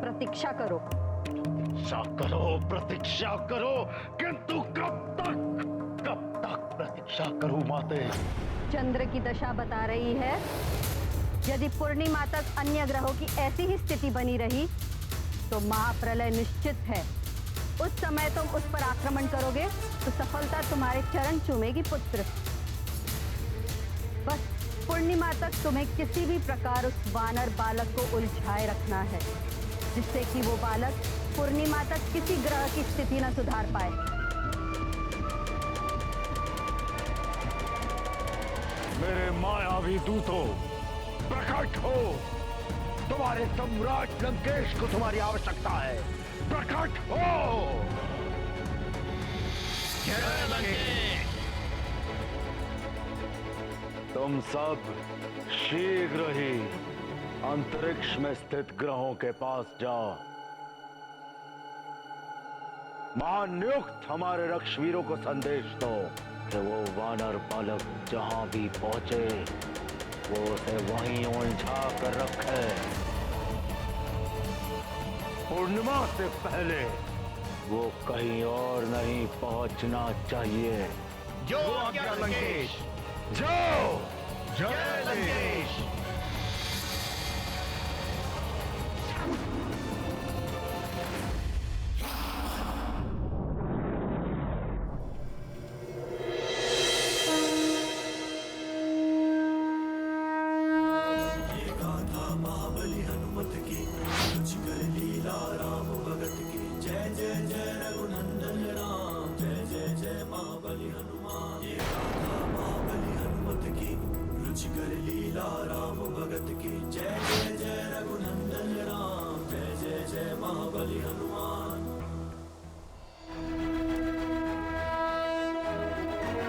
प्रतीक्षा करो। प्रतीक्षा करो, किंतु कब तक प्रतीक्षा करूं माते? चंद्र की दशा बता रही है, यदि पूर्णिमा तक अन्य ग्रहों की ऐसी ही स्थिति बनी रही तो महाप्रलय निश्चित है। उस समय तुम उस पर आक्रमण करोगे तो सफलता तुम्हारे चरण चूमेगी पुत्र। बस पूर्णिमा तक तुम्हें किसी भी प्रकार उस वानर बालक को उलझाए रखना है, जिससे कि वो बालक पूर्णिमा तक किसी ग्रह की स्थिति न सुधार पाए। मेरे मायावी दूतों, प्रकट हो। तुम्हारे सम्राट लंकेश को तुम्हारी आवश्यकता है। प्रकट हो। जय लंकेश। तुम सब शीघ्र ही अंतरिक्ष में स्थित ग्रहों के पास जाओ। महानियुक्त हमारे रक्षवीरों को संदेश दो कि वो वानर बालक जहां भी पहुंचे वो उसे वहीं उलझा कर रखे। पूर्णिमा से पहले वो कहीं और नहीं पहुंचना चाहिए। जो आज्ञा लंकेश। जाओ। जय लंकेश।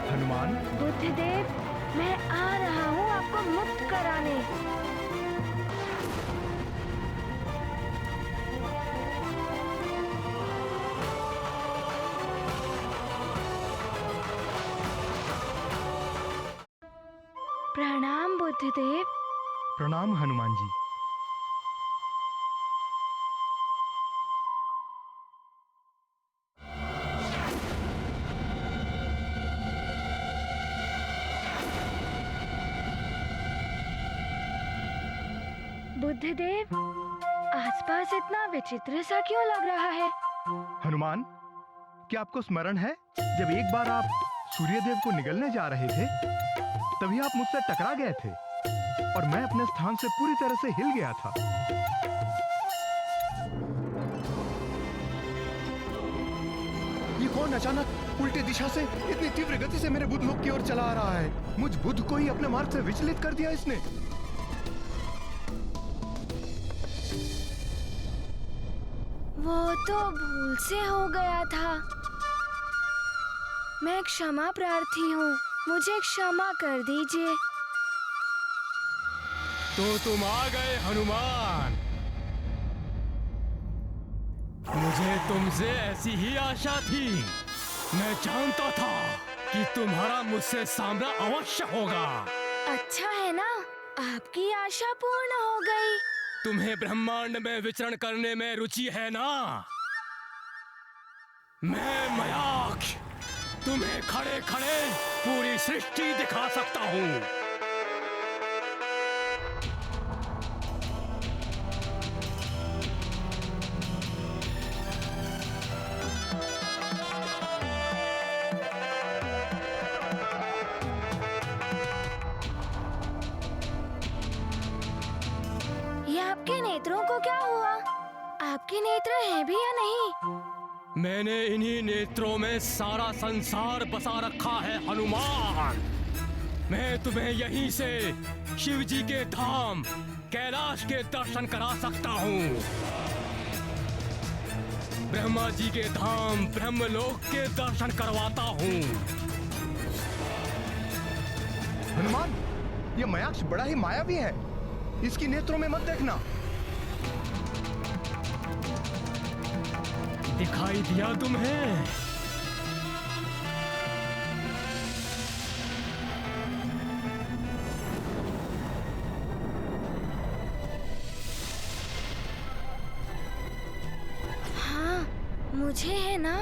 हनुमान। बुद्धिदेव, मैं आ रहा हूँ आपको मुक्त कराने। प्रणाम बुद्धिदेव। प्रणाम हनुमान जी। बुद्धिदेव, आसपास इतना विचित्र सा क्यों लग रहा है? हनुमान, क्या आपको स्मरण है जब एक बार आप सूर्यदेव को निगलने जा रहे थे तभी आप मुझसे टकरा गए थे और मैं अपने स्थान से पूरी तरह से हिल गया था। ये कौन अचानक उल्टी दिशा से इतनी तीव्र गति से मेरे बुध लोक की ओर चला आ रहा है? मुझ बुध को ही अपने मार्ग से विचलित कर दिया इसने। वो तो भूल से हो गया था। मैं क्षमा प्रार्थी हूँ, मुझे क्षमा कर दीजिए। तो तुम आ गए हनुमान। मुझे तुमसे ऐसी ही आशा थी। मैं जानता था कि तुम्हारा मुझसे सामना अवश्य होगा। अच्छा है ना, आपकी आशा पूर्ण हो गई। तुम्हें ब्रह्मांड में विचरण करने में रुचि है ना? मैं मयाक्ष तुम्हें खड़े खड़े पूरी सृष्टि दिखा सकता हूँ। ये आपके नेत्रों को क्या हुआ? आपके नेत्र हैं भी या नहीं? मैंने इन्हीं नेत्रों में सारा संसार बसा रखा है हनुमान। मैं तुम्हें यहीं से शिव जी के धाम कैलाश के दर्शन करा सकता हूँ। ब्रह्मा जी के धाम ब्रह्मलोक के दर्शन करवाता हूँ। हनुमान, ये मयाक्ष बड़ा ही मायावी है, इसकी नेत्रों में मत देखना। दिखाई दिया तुम्हें? हाँ, मुझे है ना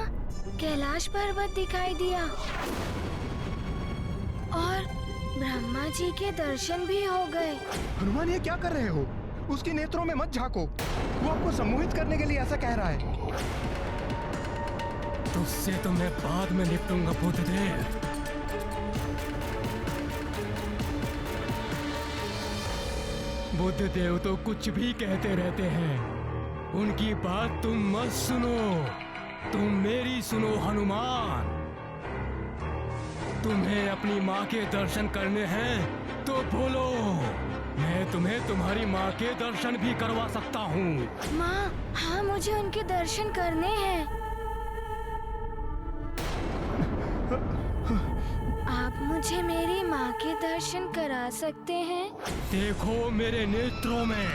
कैलाश पर्वत दिखाई दिया और ब्रह्मा जी के दर्शन भी हो गए। हनुमान, ये क्या कर रहे हो? उसकी नेत्रों में मत झांको, वो आपको सम्मोहित करने के लिए ऐसा कह रहा है। तुझसे तो मैं बाद में निपटूंगा बुद्धदेव। बुद्धदेव तो कुछ भी कहते रहते हैं, उनकी बात तुम मत सुनो, तुम मेरी सुनो हनुमान। तुम्हें अपनी माँ के दर्शन करने हैं तो बोलो, मैं तुम्हें तुम्हारी माँ के दर्शन भी करवा सकता हूँ। माँ, हाँ मुझे उनके दर्शन करने हैं। आप मुझे मेरी माँ के दर्शन करा सकते हैं? देखो मेरे नेत्रों में।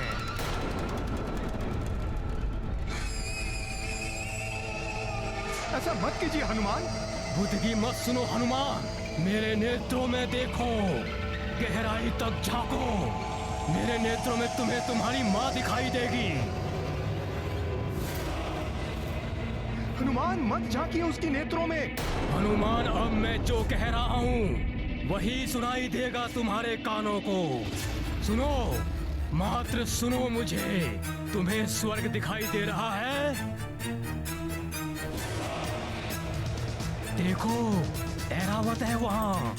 ऐसा मत कीजिए हनुमान। बुद्ध की मत सुनो हनुमान, मेरे नेत्रों में देखो, गहराई तक झांको। मेरे नेत्रों में तुम्हें तुम्हारी माँ दिखाई देगी। हनुमान, मत झांकिए उसकी नेत्रों में। हनुमान, अब मैं जो कह रहा हूँ वही सुनाई देगा तुम्हारे कानों को। सुनो, मात्र सुनो मुझे। तुम्हें स्वर्ग दिखाई दे रहा है? देखो, ऐरावत है वहाँ।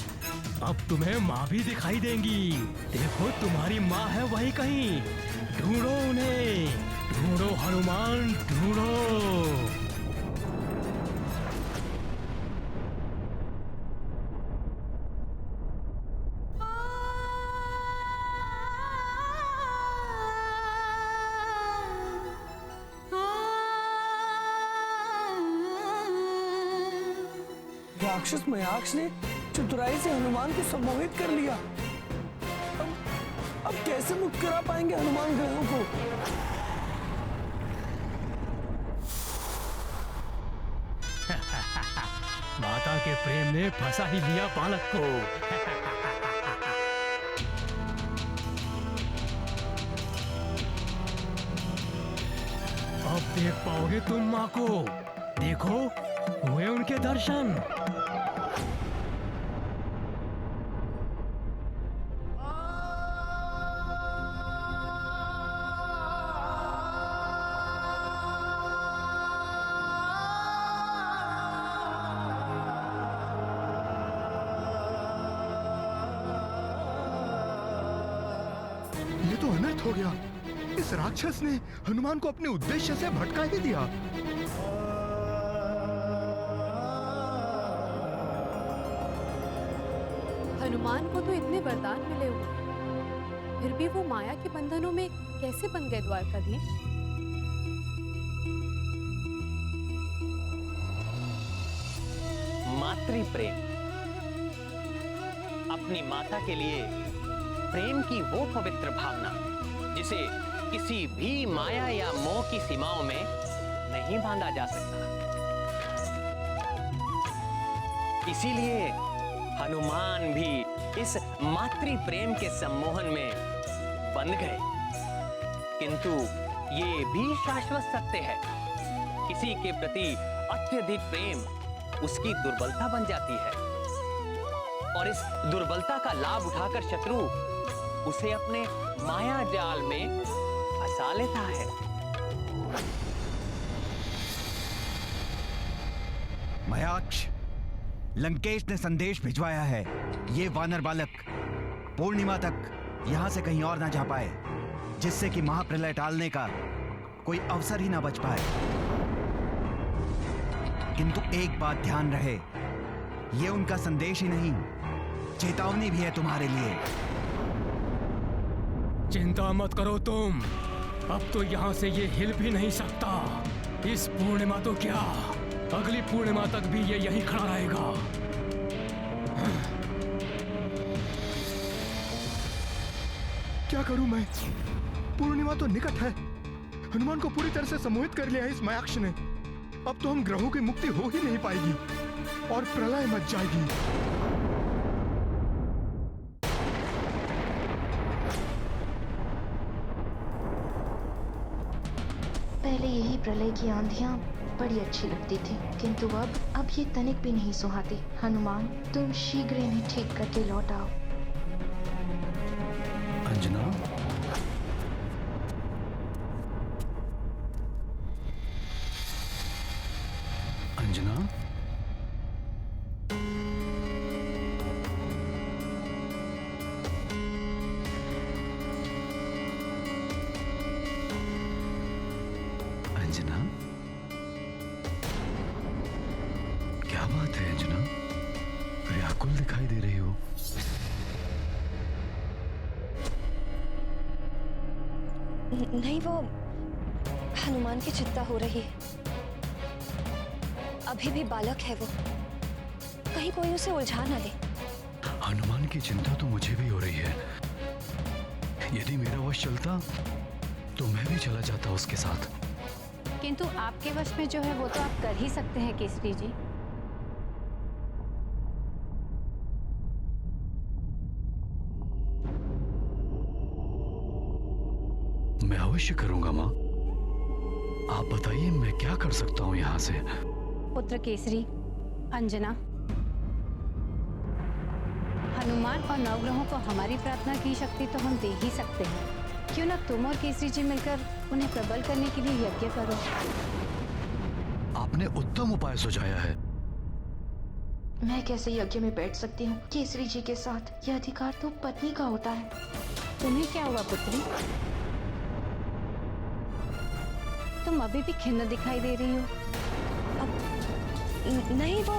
अब तुम्हें माँ भी दिखाई देंगी। देखो, तुम्हारी माँ है वही कहीं। ढूंढो उन्हें, ढूंढो हनुमान, ढूंढो। राक्षस मयाक्ष ने चतुराई से हनुमान को सम्मोहित कर लिया। अब कैसे मुक्त करा पाएंगे हनुमान ग्रहों को? माता के प्रेम ने फंसा ही लिया बालक को। अब देख पाओगे तुम माँ को। देखो, हुए उनके दर्शन। ये तो अनर्थ हो गया। इस राक्षस ने हनुमान को अपने उद्देश्य से भटका ही दिया। हनुमान को तो इतने वरदान मिले हुए, फिर भी वो माया के बंधनों में कैसे बन गए द्वारकाधीश? मातृ प्रेम, अपनी माता के लिए प्रेम की वो पवित्र भावना जिसे किसी भी माया या मोह की सीमाओं में नहीं बांधा जा सकता। इसीलिए हनुमान भी इस मातृ प्रेम के सम्मोहन में बंध गए। किंतु ये भी शाश्वत सत्य है, किसी के प्रति अत्यधिक प्रेम उसकी दुर्बलता बन जाती है और इस दुर्बलता का लाभ उठाकर शत्रु उसे अपने माया जाल में फंसा लेता है। मयाक्ष, लंकेश ने संदेश भिजवाया है। ये वानर बालक पूर्णिमा तक यहां से कहीं और ना जा पाए, जिससे कि महाप्रलय टालने का कोई अवसर ही ना बच पाए। किंतु एक बात ध्यान रहे, ये उनका संदेश ही नहीं, चेतावनी भी है तुम्हारे लिए। चिंता मत करो तुम, अब तो यहाँ से ये हिल भी नहीं सकता। इस पूर्णिमा तो क्या, अगली पूर्णिमा तक भी ये यहीं खड़ा रहेगा। क्या करूं मैं? पूर्णिमा तो निकट है। हनुमान को पूरी तरह से सम्मोहित कर लिया है इस मयाक्ष ने। अब तो हम ग्रहों की मुक्ति हो ही नहीं पाएगी और प्रलय मच जाएगी। पहले यही प्रलय की आंधियां बड़ी अच्छी लगती थी, किंतु अब ये तनिक भी नहीं सुहाती। हनुमान, तुम शीघ्र इन्हें ठीक करके लौट आओ। अंजना, अंजना, अंजना, क्या बात है अंजना? व्याकुल दिखाई दे रही हो। नहीं, वो हनुमान की चिंता हो रही है। अभी भी बालक है वो, कहीं कोई उसे उलझा ना ले। हनुमान की चिंता तो मुझे भी हो रही है। यदि मेरा वश चलता तो मैं भी चला जाता उसके साथ। किंतु आपके वश में जो है वो तो आप कर ही सकते हैं केसरी जी। मैं अवश्य करूंगा माँ। आप बताइए मैं क्या कर सकता हूँ यहाँ से? पुत्र केसरी, अंजना, हनुमान और नवग्रहों को हमारी प्रार्थना की शक्ति तो हम दे ही सकते हैं। क्यों ना तुम और केसरी जी मिलकर उन्हें प्रबल करने के लिए यज्ञ करो। आपने उत्तम उपाय सुझाया है। मैं कैसे यज्ञ में बैठ सकती हूँ केसरी जी के साथ? यह अधिकार तो पत्नी का होता है। तुम्हें क्या हुआ पुत्री? तुम अभी भी खिन्न दिखाई दे रही हो। नहीं, वो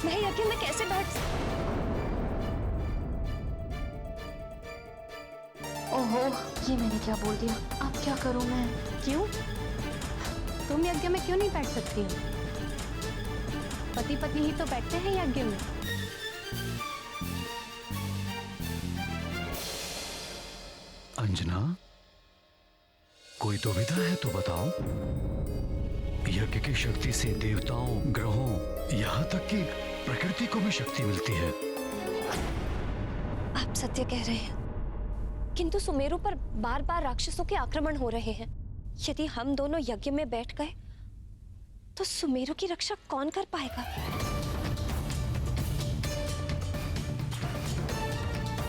मैं यज्ञ में कैसे बैठ। ओहो, ये मैंने क्या बोल दिया? अब क्या करूं मैं? क्यों? तुम यज्ञ में क्यों नहीं बैठ सकती हो? पति पत्नी ही तो बैठते हैं यज्ञ में। अंजना, कोई दुविधा है तो बताओ। यज्ञ की शक्ति से देवताओं, ग्रहों, यहाँ तक कि प्रकृति को भी शक्ति मिलती है। आप सत्य कह रहे हैं, किंतु सुमेरु पर बार बार राक्षसों के आक्रमण हो रहे हैं। यदि हम दोनों यज्ञ में बैठ गए तो सुमेरु की रक्षा कौन कर पाएगा?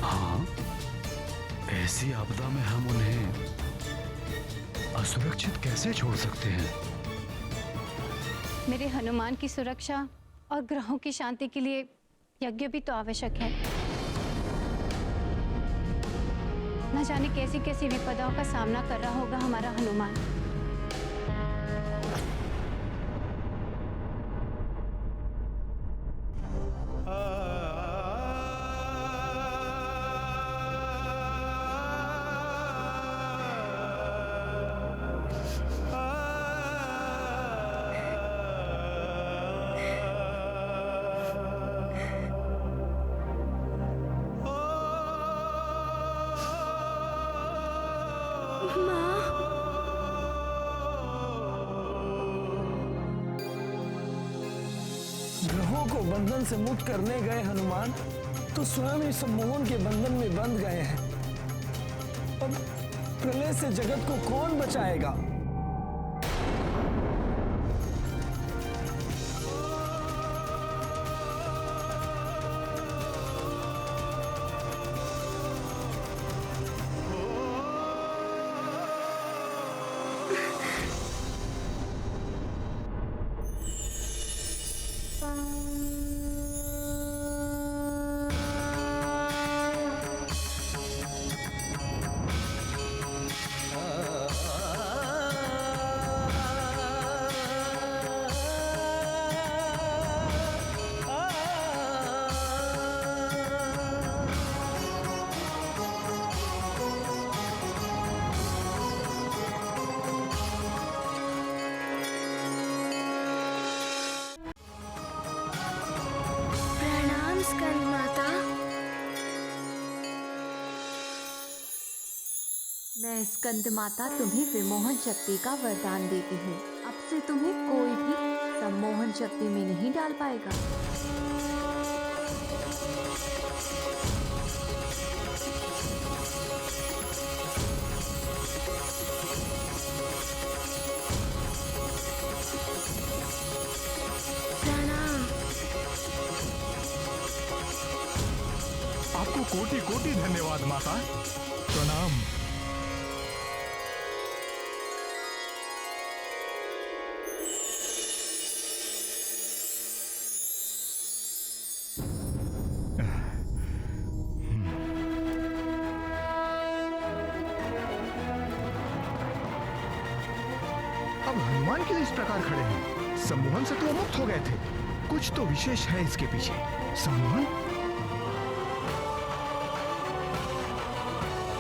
हाँ, ऐसी आपदा में हम उन्हें असुरक्षित कैसे छोड़ सकते हैं? मेरे हनुमान की सुरक्षा और ग्रहों की शांति के लिए यज्ञ भी तो आवश्यक है। न जाने कैसी कैसी विपदाओं का सामना कर रहा होगा हमारा हनुमान। ग्रहों को बंधन से मुक्त करने गए हनुमान तो स्वयं ही सम्मोहन के बंधन में बंध गए हैं। अब प्रलय से जगत को कौन बचाएगा? मैं स्कंद माता तुम्हें विमोहन शक्ति का वरदान देती हूँ। अब से तुम्हें कोई भी सम्मोहन शक्ति में नहीं डाल पाएगा। आपको कोटि कोटि धन्यवाद माता। प्रणाम। अब हनुमान के लिए इस प्रकार खड़े हैं? सम्मोहन से तो अमुक्त हो गए थे। कुछ तो विशेष है इसके पीछे। सम्मोहन?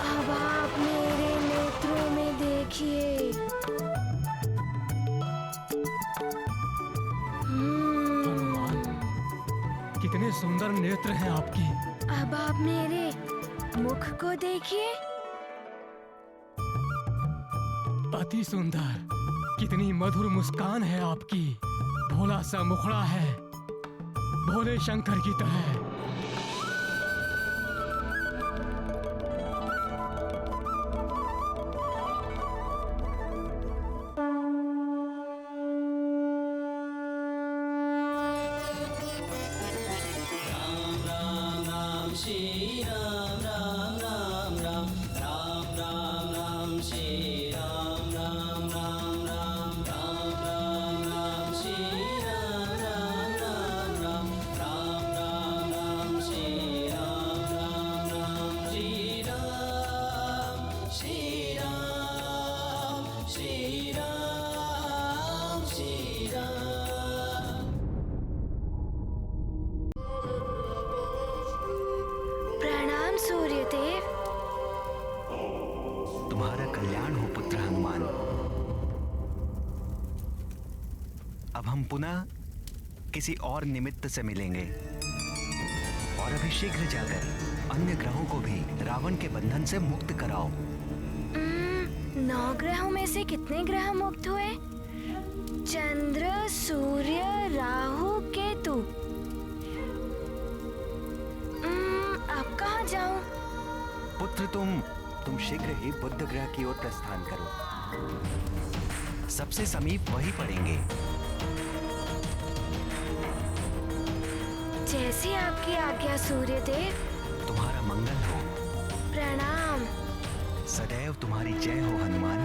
अब आप मेरे नेत्रों में देखिए। कितने सुंदर नेत्र हैं आपके। अब आप मेरे मुख को देखिए। अति सुंदर। कितनी मधुर मुस्कान है आपकी। भोला सा मुखड़ा है, भोले शंकर की तरह। प्रणाम सूर्यदेव। तुम्हारा कल्याण हो पुत्र हनुमान। अब हम पुनः किसी और निमित्त से मिलेंगे और अभी शीघ्र जाकर अन्य ग्रहों को भी रावण के बंधन से मुक्त कराओ। 9 ग्रहों में से कितने ग्रह मुक्त हुए? चंद्र, सूर्य, राहु, केतु। अब कहाँ जाऊं? पुत्र तुम शीघ्र ही बुध ग्रह की ओर प्रस्थान करो। सबसे समीप वही पड़ेंगे। जैसी आपकी आज्ञा सूर्यदेव। तुम्हारा मंगल हो। प्रणाम। सदैव तुम्हारी जय हो हनुमान।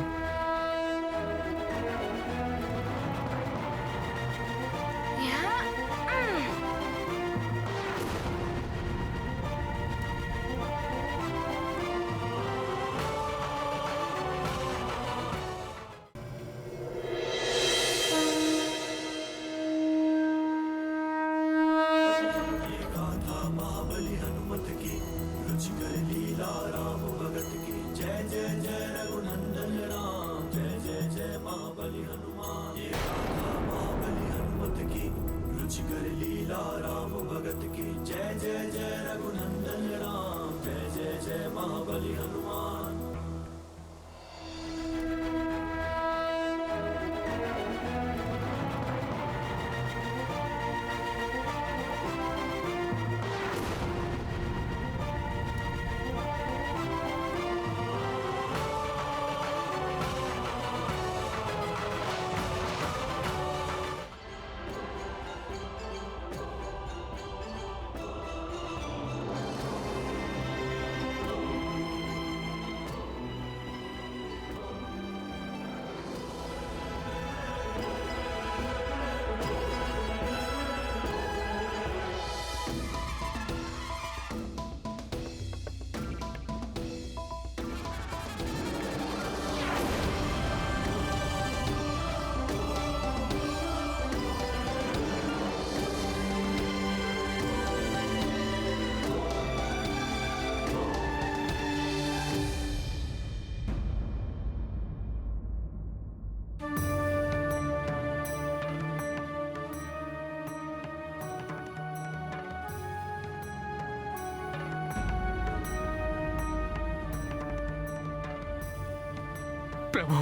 प्रभु,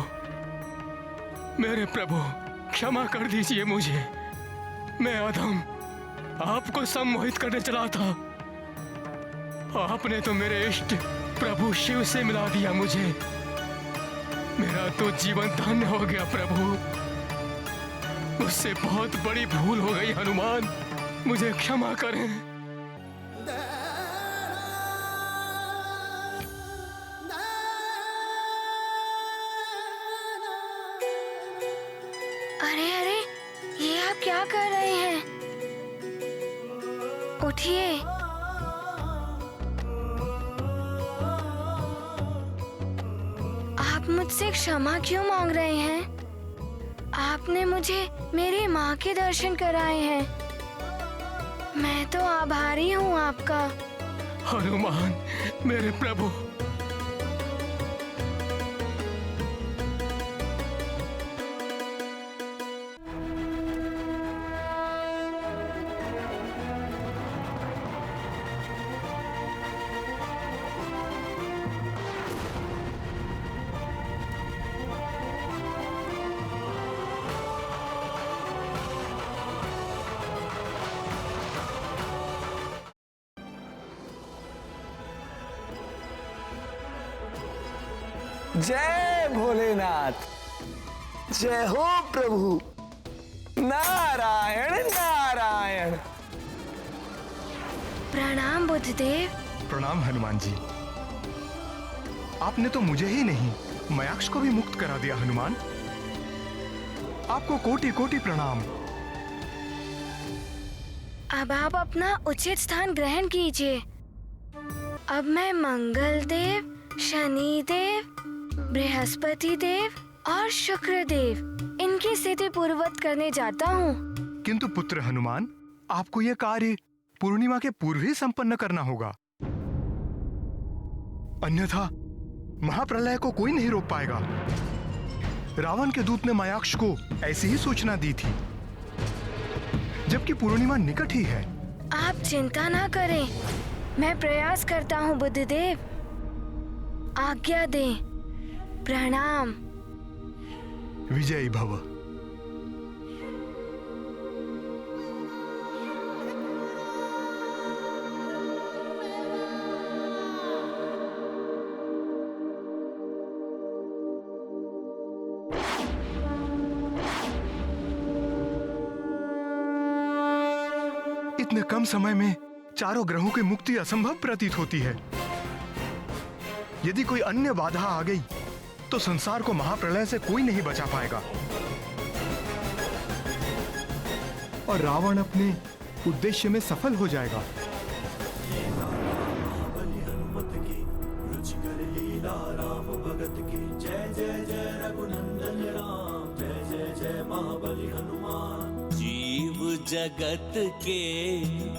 मेरे प्रभु, क्षमा कर दीजिए मुझे। मैं अधम आपको सम्मोहित करने चला था। आपने तो मेरे इष्ट प्रभु शिव से मिला दिया मुझे। मेरा तो जीवन धन्य हो गया प्रभु। मुझसे बहुत बड़ी भूल हो गई हनुमान, मुझे क्षमा करें। अरे अरे, ये आप क्या कर रहे हैं? उठिए। आप मुझसे क्षमा क्यों मांग रहे हैं? आपने मुझे मेरी माँ के दर्शन कराए हैं। मैं तो आभारी हूँ आपका। हनुमान, मेरे प्रभु, जय भोलेनाथ, जय हो प्रभु। नारायण नारायण। प्रणाम बुद्धदेव। प्रणाम हनुमान जी। आपने तो मुझे ही नहीं, मयाक्ष को भी मुक्त करा दिया हनुमान। आपको कोटि कोटि प्रणाम। अब आप अपना उचित स्थान ग्रहण कीजिए। अब मैं मंगल देव, शनि देव, बृहस्पति देव और शुक्र देव, इनकी स्थिति पूर्ववत करने जाता हूँ। किंतु पुत्र हनुमान, आपको यह कार्य पूर्णिमा के पूर्व ही संपन्न करना होगा, अन्यथा महाप्रलय को कोई नहीं रोक पाएगा। रावण के दूत ने मयाक्ष को ऐसी ही सूचना दी थी, जबकि पूर्णिमा निकट ही है। आप चिंता ना करें, मैं प्रयास करता हूँ बुद्धदेव। आज्ञा दें। प्रणाम। विजयी भव। इतने कम समय में चारों ग्रहों की मुक्ति असंभव प्रतीत होती है। यदि कोई अन्य बाधा आ गई तो संसार को महाप्रलय से कोई नहीं बचा पाएगा और रावण अपने उद्देश्य में सफल हो जाएगा। जीव जगत के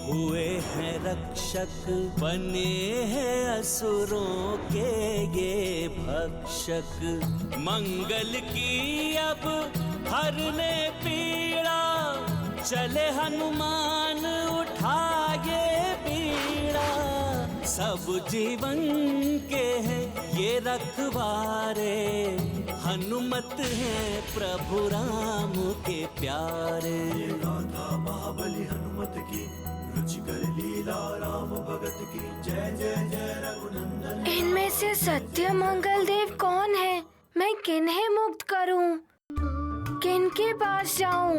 हुए हैं रक्षक, बने हैं असुरों के ये भक्षक। मंगल की अब हरने पीड़ा, चले हनुमान उठाए पीड़ा। सब जीवन के हैं ये रखवारे, हनुमत है प्रभु राम के प्यारे। ये गाथा महाबली हनुमत की, रुचिकर लीला राम भगत की। जय जय जय रघुनंदन। इनमें से सत्य मंगल देव कौन है? मैं किन्हें मुक्त करूं? किनके पास जाऊं?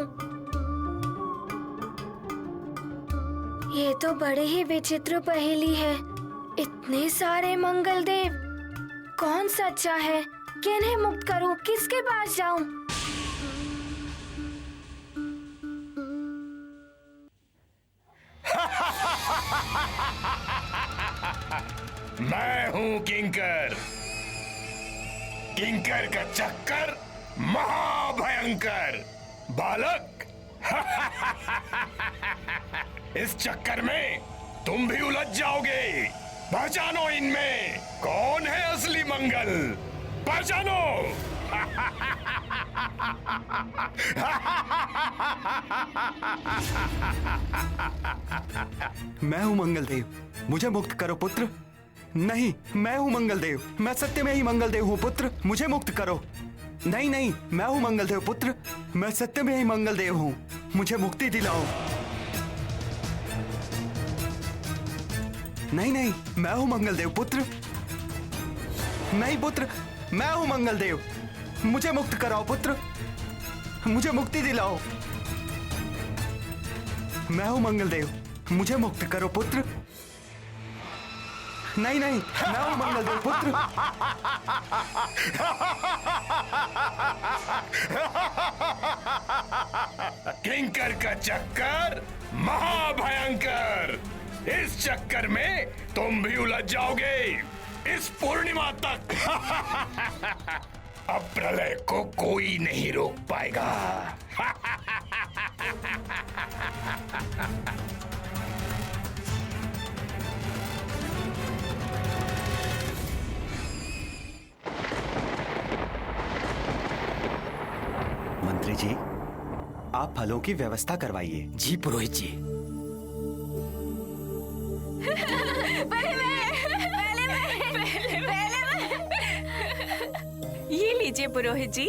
ये तो बड़े ही विचित्र पहेली है। इतने सारे मंगल देव, कौन सच्चा है? किन्हें मुक्त करूं? किसके पास जाऊं? मैं हूं किंकर। किंकर का चक्कर महाभयंकर। बालक, इस चक्कर में तुम भी उलझ जाओगे। पहचानो इनमें कौन है असली मंगल। पहचानो। मैं हूं मंगलदेव, मुझे मुक्त करो पुत्र। नहीं, मैं हूँ मंगलदेव। मैं सत्य में ही मंगलदेव हूँ पुत्र, मुझे मुक्त करो। नहीं नहीं, मैं हूँ मंगलदेव पुत्र, मैं सत्य में ही मंगलदेव हूँ, मुझे मुक्ति दिलाओ। नहीं नहीं, मैं हूँ मंगलदेव पुत्र। नहीं पुत्र, मैं हूँ मंगलदेव, मुझे मुक्त कराओ पुत्र, मुझे मुक्ति दिलाओ। मैं हूँ मंगलदेव, मुझे मुक्त करो पुत्र। नहीं नहीं, मैं हूँ मंगलदेव पुत्र। किंकर का चक्कर महाभयंकर। इस चक्कर में तुम भी उलझ जाओगे इस पूर्णिमा तक। अब प्रलय को कोई नहीं रोक पाएगा। मंत्री जी, आप फलों की व्यवस्था करवाइए। जी पुरोहित जी। ये लीजिए पुरोहित जी।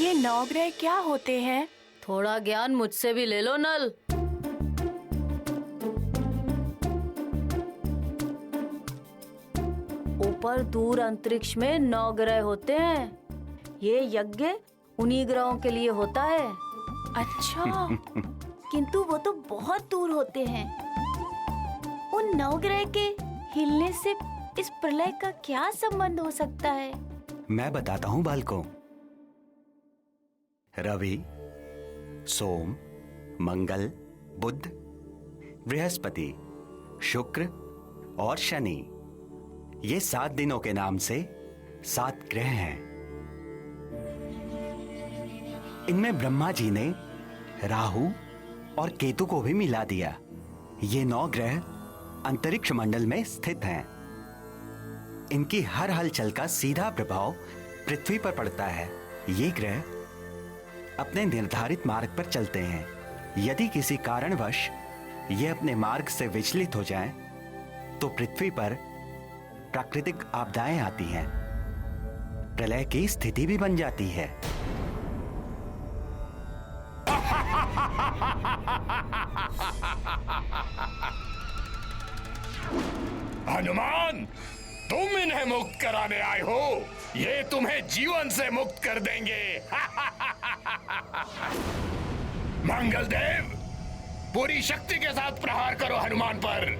ये नवग्रह क्या होते हैं? थोड़ा ज्ञान मुझसे भी ले लो नल। ऊपर दूर अंतरिक्ष में 9 ग्रह होते हैं। ये यज्ञ उन्हीं ग्रहों के लिए होता है। अच्छा, किंतु वो तो बहुत दूर होते हैं। उन 9 ग्रह के हिलने से इस प्रलय का क्या संबंध हो सकता है? मैं बताता हूँ बालकों। रवि, सोम, मंगल, बुध, बृहस्पति, शुक्र और शनि, ये 7 दिनों के नाम से 7 ग्रह हैं। इनमें ब्रह्मा जी ने राहु और केतु को भी मिला दिया। ये 9 ग्रह अंतरिक्ष मंडल में स्थित हैं। इनकी हर हलचल का सीधा प्रभाव पृथ्वी पर पड़ता है। ये ग्रह अपने निर्धारित मार्ग पर चलते हैं। यदि किसी कारणवश ये अपने मार्ग से विचलित हो जाएं, तो पृथ्वी पर प्राकृतिक आपदाएं आती हैं, प्रलय की स्थिति भी बन जाती है। हनुमान, तुम इन्हें मुक्त कराने आए हो, ये तुम्हें जीवन से मुक्त कर देंगे। मंगलदेव, पूरी शक्ति के साथ प्रहार करो हनुमान पर।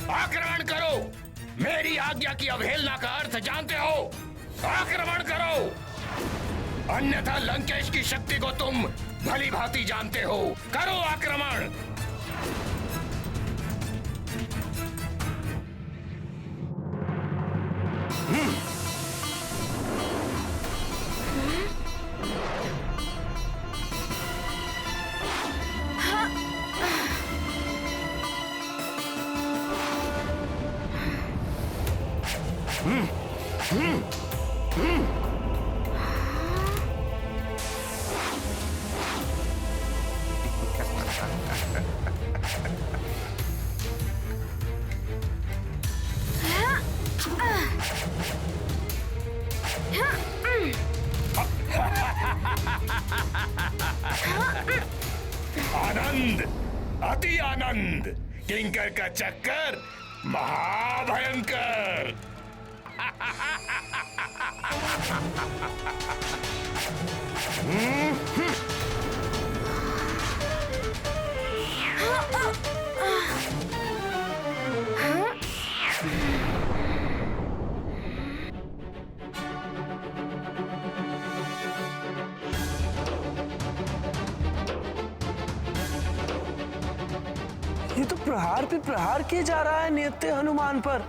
आक्रमण करो। मेरी आज्ञा की अवहेलना का अर्थ जानते हो? आक्रमण करो, अन्यथा लंकेश की शक्ति को तुम भली भांति जानते हो। करो आक्रमण। आनंद, अति आनंद। किंकर का चक्कर महाभयंकर। ये तो प्रहार पे प्रहार किए जा रहा है नित्य हनुमान पर।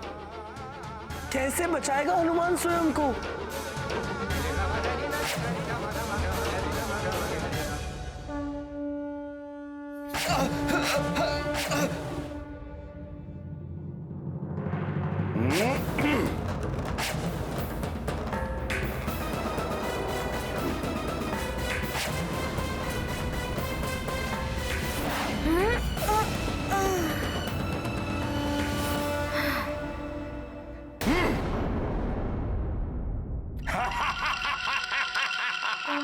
कैसे बचाएगा हनुमान स्वयं को?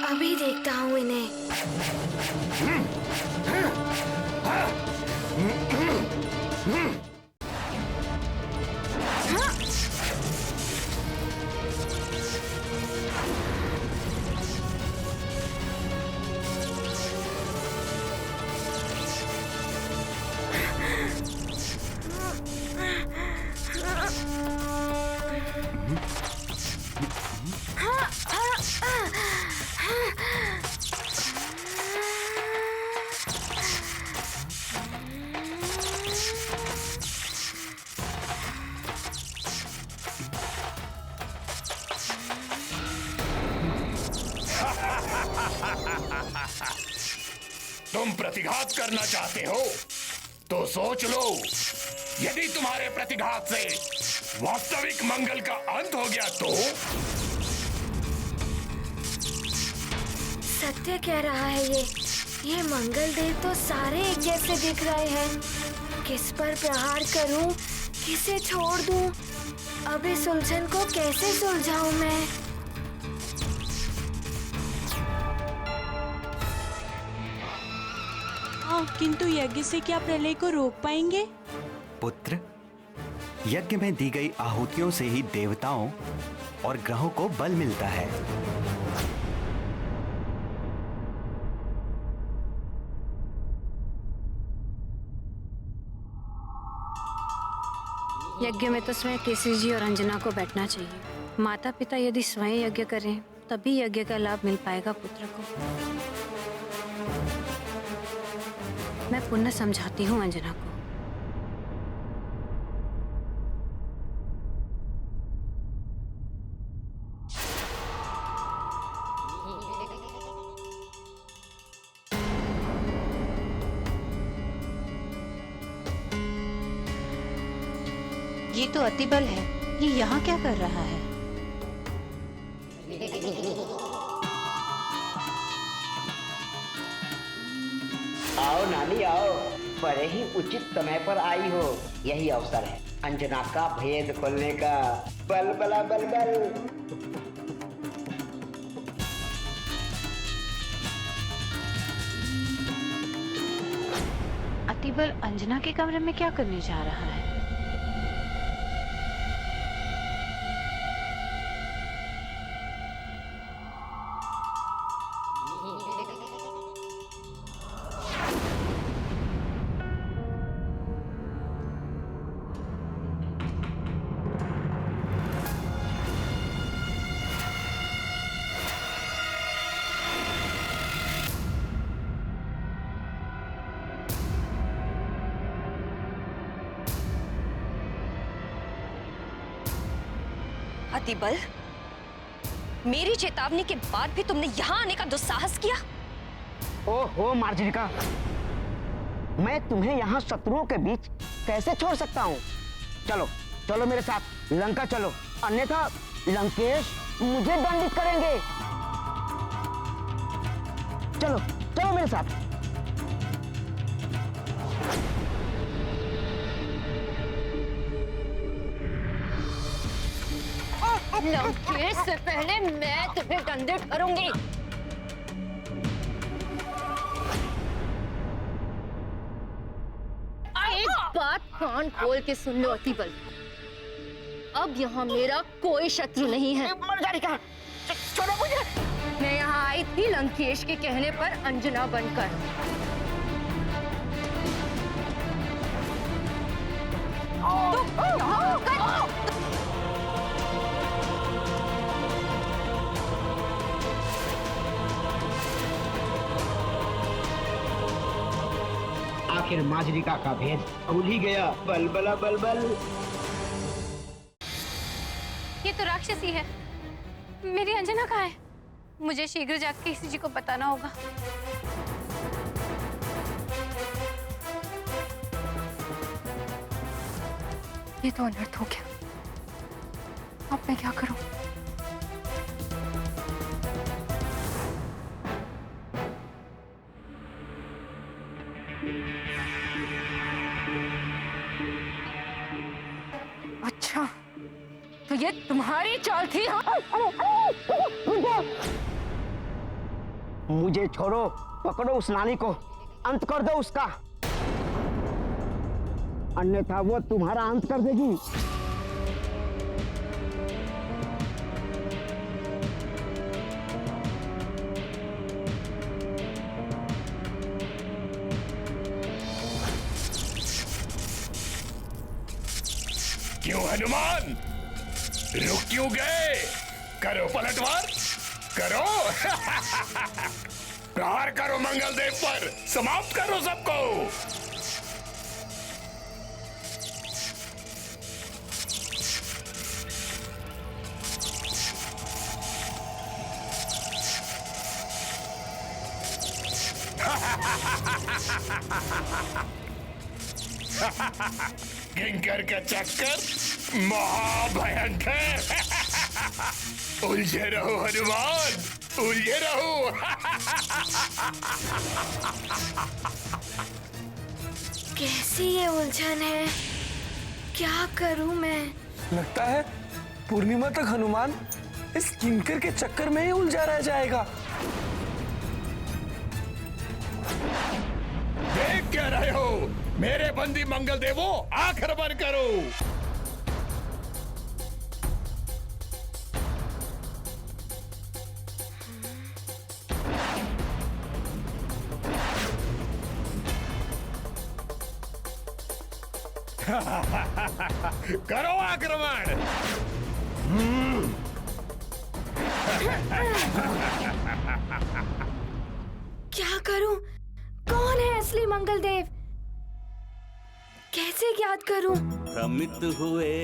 अभी देखता हूँ इन्हें। तुम प्रतिघात करना चाहते हो तो सोच लो, यदि तुम्हारे प्रतिघात से वास्तविक मंगल का अंत हो गया तो? सत्य कह रहा है ये मंगल देव तो सारे एक जैसे दिख रहे हैं। किस पर प्रहार करूं, किसे छोड़ दूं? अब इस उलझन को कैसे सुलझाऊं मैं? किंतु यज्ञ से क्या प्रलय को रोक पाएंगे? पुत्र, यज्ञ में दी गई आहुतियों से ही देवताओं और ग्रहों को बल मिलता है। यज्ञ में तो स्वयं केसरी जी और अंजना को बैठना चाहिए। माता पिता यदि स्वयं यज्ञ करें तभी यज्ञ का लाभ मिल पाएगा पुत्र को। मैं पुनः समझाती हूँ अंजना को। ये तो अतिबल है, ये यहाँ क्या कर रहा है? आओ नानी आओ, बड़े ही उचित समय पर आई हो। यही अवसर है अंजना का भेद खोलने का। बल बला बल बल। अतिबल अंजना के कमरे में क्या करने जा रहा है? अतिबल, मेरी चेतावनी के बाद भी तुमने यहाँ आने का दुस्साहस किया। ओहो मार्जरिका, मैं तुम्हें यहाँ शत्रुओं के बीच कैसे छोड़ सकता हूँ? चलो चलो मेरे साथ लंका चलो, अन्यथा लंकेश मुझे दंडित करेंगे। चलो चलो मेरे साथ। लंकेश से पहले मैं तुम्हें दंडित करूंगी। एक बात कान खोल के सुन लो अतिबल, अब यहाँ मेरा कोई शत्रु नहीं है। छोड़ो मुझे। मैं यहाँ आई थी लंकेश के कहने पर अंजना बनकर। तो यहाँ आकर आखिर माजरिका का भेद खुल ही गया। बल बला बल बल। ये तो राक्षसी है। मेरी अंजना कहाँ है? मुझे शीघ्र जाकर किसी जी को बताना होगा। ये तो अनर्थ हो गया। अब मैं क्या करूं? अच्छा, तो ये तुम्हारी चाल थी? हाँ? मुझे छोड़ो, पकड़ो उस नानी को, अंत कर दो उसका, अन्यथा वो तुम्हारा अंत कर देगी। क्यों हनुमान, रुक क्यों गए? करो पलटवार, करो। प्रहार करो मंगलदेव पर, समाप्त करो सबको। किंकर का चक्कर महाभयंकर। उलझे रहो हनुमान, उलझे रहो। कैसी ये उलझन है, क्या करूं मैं? लगता है पूर्णिमा तक हनुमान इस किंकर के चक्कर में ही उलझा रह जाएगा। देख क्या रहे हो? मेरे बंदी मंगलदेवो, आखिर बंद करो। करो आक्रमण। क्या करूं? कौन है असली मंगलदेव? कैसे ज्ञात करूं? भ्रमित हुए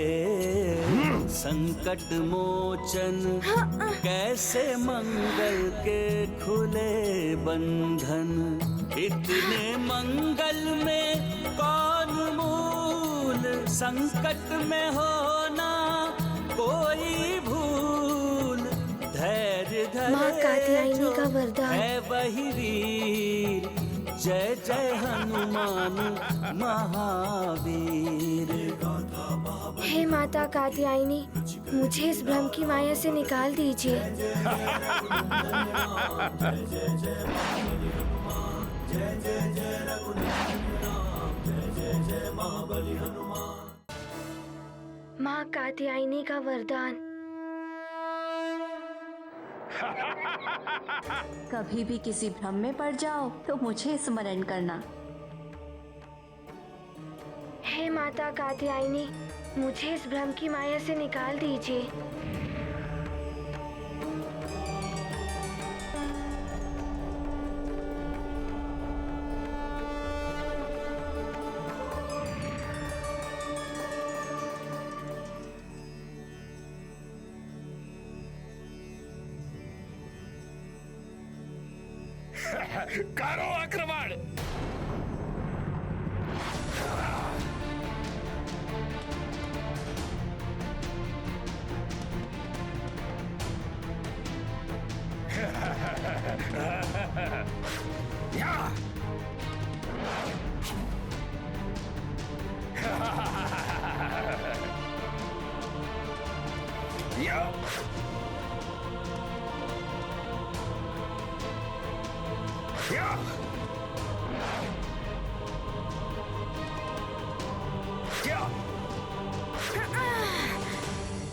संकट मोचन, कैसे मंगल के खुले बंधन। इतने मंगल में कौन मूल, संकट में होना कोई भूल। धैर्य धरे माँ कात्यायनी का वरदान है वही वीर, जय जय हनुमान महावीर। हे माता कात्यायनी, मुझे इस भ्रम की माया से निकाल दीजिए। माँ कात्यायनी का वरदान। कभी भी किसी भ्रम में पड़ जाओ तो मुझे स्मरण करना। हे माता कात्यायनी, मुझे इस भ्रम की माया से निकाल दीजिए। करो आक्रमण।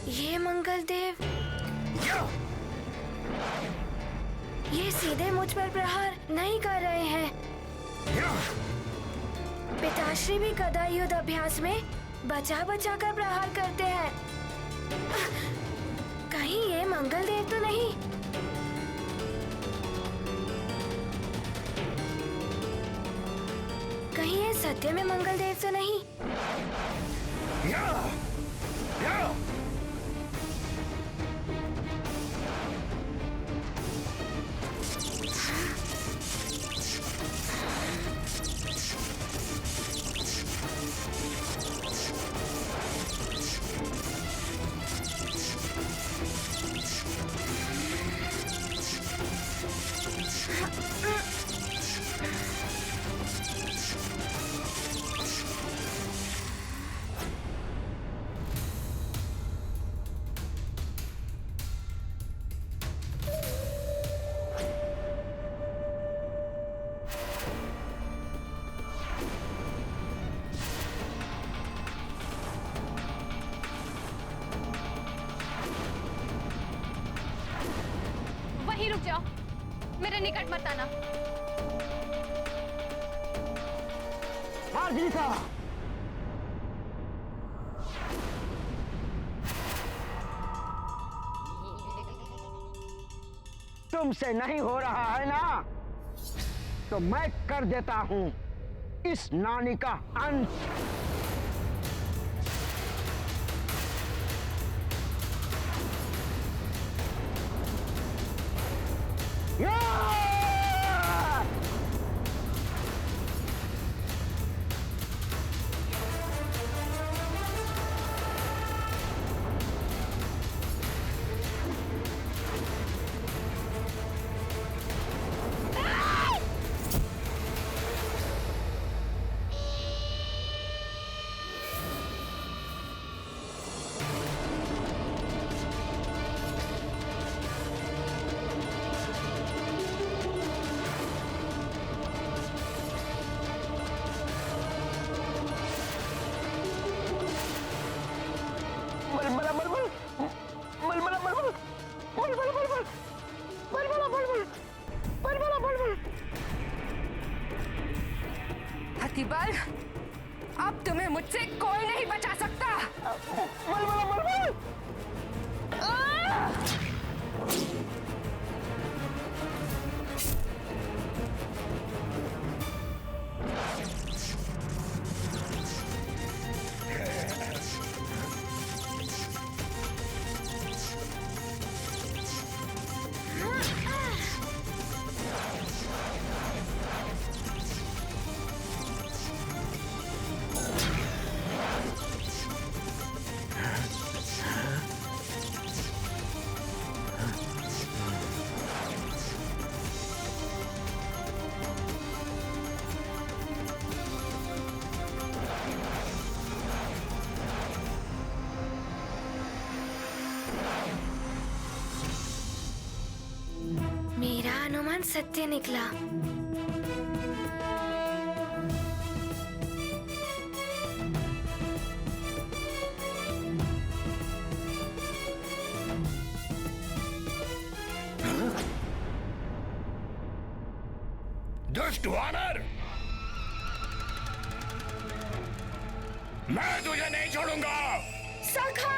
ये मंगलदेव, ये सीधे मुझ पर प्रहार नहीं कर रहे हैं। पिताश्री भी गदा युद्ध अभ्यास में बचा बचा कर प्रहार करते हैं। कहीं ये मंगलदेव तो नहीं? कहीं ये सत्य में मंगलदेव तो नहीं? रुक जाओ, मेरे निकट मत आना। मार्जिका, तुमसे नहीं हो रहा है ना, तो मैं कर देता हूं इस नानी का अंत। अतिबल, अब तुम्हें मुझसे कोई नहीं बचा सकता। मेरा अनुमान सत्य निकला। दुष्ट वानर, मैं तुझे नहीं छोड़ूंगा। सखा!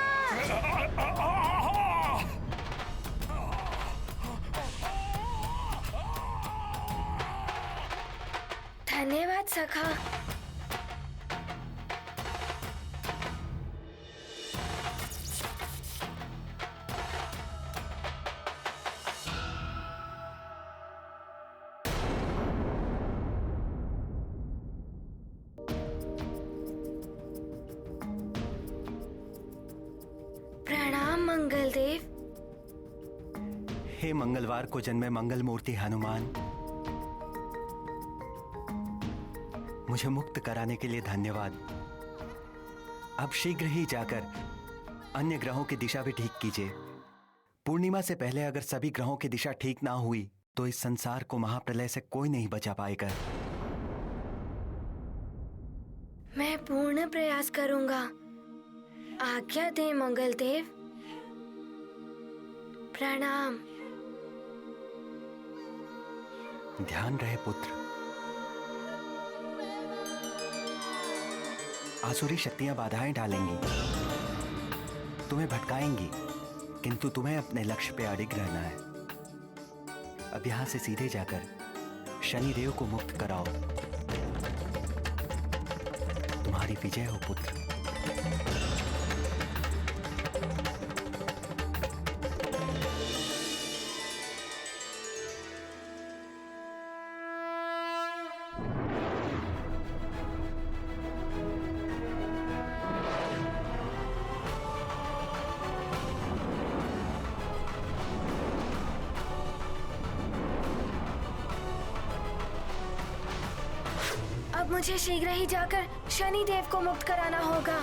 धन्यवाद सखा। प्रणाम मंगलदेव। हे मंगलवार को जन्मे मंगल मूर्ति हनुमान, मुझे मुक्त कराने के लिए धन्यवाद। अब शीघ्र ही जाकर अन्य ग्रहों की दिशा भी ठीक कीजिए। पूर्णिमा से पहले अगर सभी ग्रहों की दिशा ठीक ना हुई तो इस संसार को महाप्रलय से कोई नहीं बचा पाएगा। मैं पूर्ण प्रयास करूंगा। आज्ञा दे मंगलदेव। प्रणाम। ध्यान रहे पुत्र, आसुरी शक्तियां बाधाएं डालेंगी, तुम्हें भटकाएंगी, किंतु तुम्हें अपने लक्ष्य पे अडिग रहना है। अब यहां से सीधे जाकर शनिदेव को मुक्त कराओ। तुम्हारी विजय हो पुत्र। अब मुझे शीघ्र ही जाकर शनिदेव को मुक्त कराना होगा।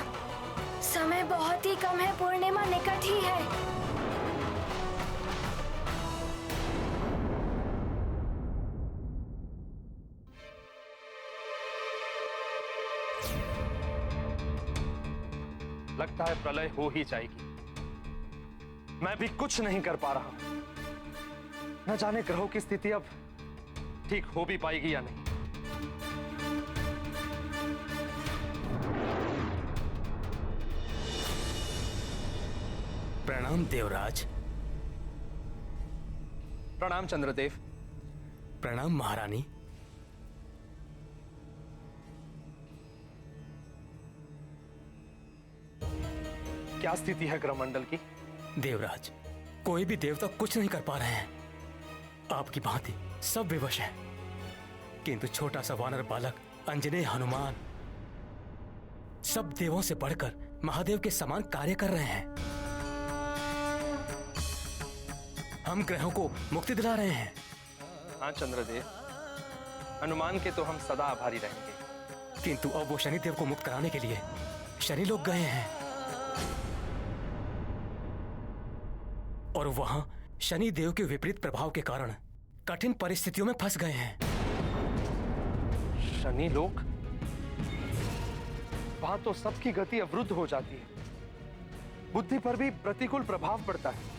समय बहुत ही कम है, पूर्णिमा निकट ही है। लगता है प्रलय हो ही जाएगी। मैं भी कुछ नहीं कर पा रहा। न जाने ग्रहों की स्थिति अब ठीक हो भी पाएगी या नहीं। प्रणाम देवराज। प्रणाम चंद्रदेव। प्रणाम महारानी। क्या स्थिति है ग्रहमंडल की? देवराज, कोई भी देवता कुछ नहीं कर पा रहे हैं। आपकी भांति सब विवश हैं, किंतु छोटा सा वानर बालक अंजनेय हनुमान सब देवों से बढ़कर महादेव के समान कार्य कर रहे हैं। हम ग्रहों को मुक्ति दिला रहे हैं। हाँ चंद्रदेव, हनुमान के तो हम सदा आभारी रहेंगे। किंतु अब वो शनिदेव को मुक्त कराने के लिए शनि लोग गए हैं और वहां शनि देव के विपरीत प्रभाव के कारण कठिन परिस्थितियों में फंस गए हैं। शनि लोग? वहां तो सबकी गति अवरुद्ध हो जाती है, बुद्धि पर भी प्रतिकूल प्रभाव पड़ता है।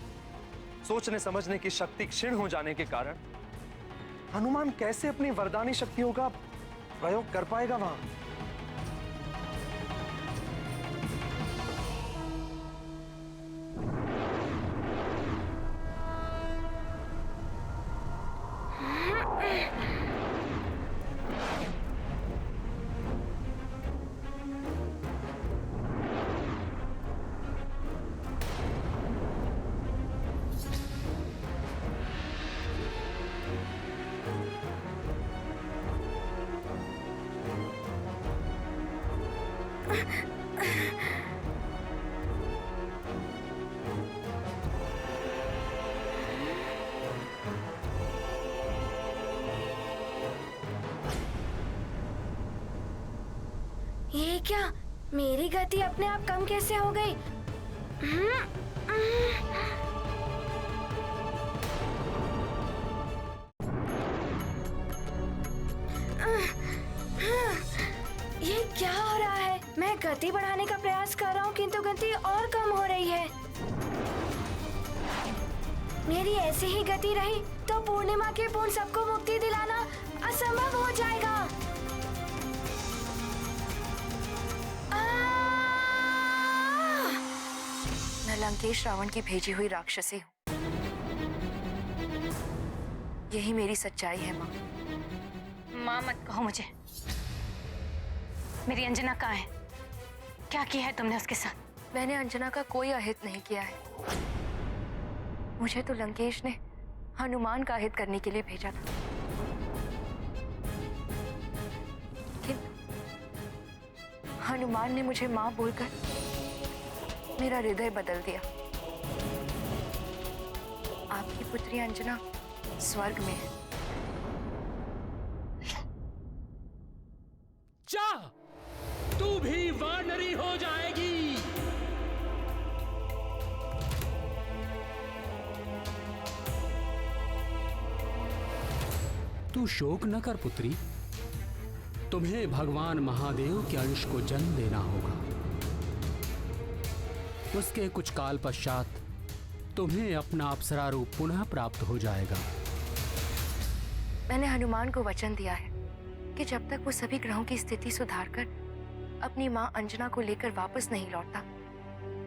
सोचने समझने की शक्ति क्षीण हो जाने के कारण हनुमान कैसे अपनी वरदानी शक्तियों का प्रयोग कर पाएगा वहां? ये क्या? मेरी गति अपने आप कम कैसे हो गई? ये क्या हो रहा है? मैं गति बढ़ाने का प्रयास कर रहा हूँ किंतु गति और कम हो रही है। मेरी ऐसी ही गति रही तो पूर्णिमा के पूर्ण सबको मुक्ति दिलाना असंभव हो जाएगा। मैं लंकेश रावण की भेजी हुई राक्षसी हूँ। यही मेरी सच्चाई है माँ। माँ मत कहो मुझे। मेरी अंजना कहाँ है? क्या किया है तुमने उसके साथ? मैंने अंजना का कोई अहित नहीं किया है। मुझे तो लंकेश ने हनुमान का अहित करने के लिए भेजा था, लेकिन हनुमान ने मुझे माँ बोलकर मेरा हृदय बदल दिया। आपकी पुत्री अंजना स्वर्ग में है। जा, तू भी वानरी हो जाएगी। तू शोक न कर पुत्री, तुम्हें भगवान महादेव के अंश को जन्म देना होगा। उसके कुछ काल पश्चात तुम्हें अपना अप्सरा रूप पुनः प्राप्त हो जाएगा। मैंने हनुमान को वचन दिया है कि जब तक वो सभी ग्रहों की स्थिति सुधारकर अपनी माँ अंजना को लेकर वापस नहीं लौटता,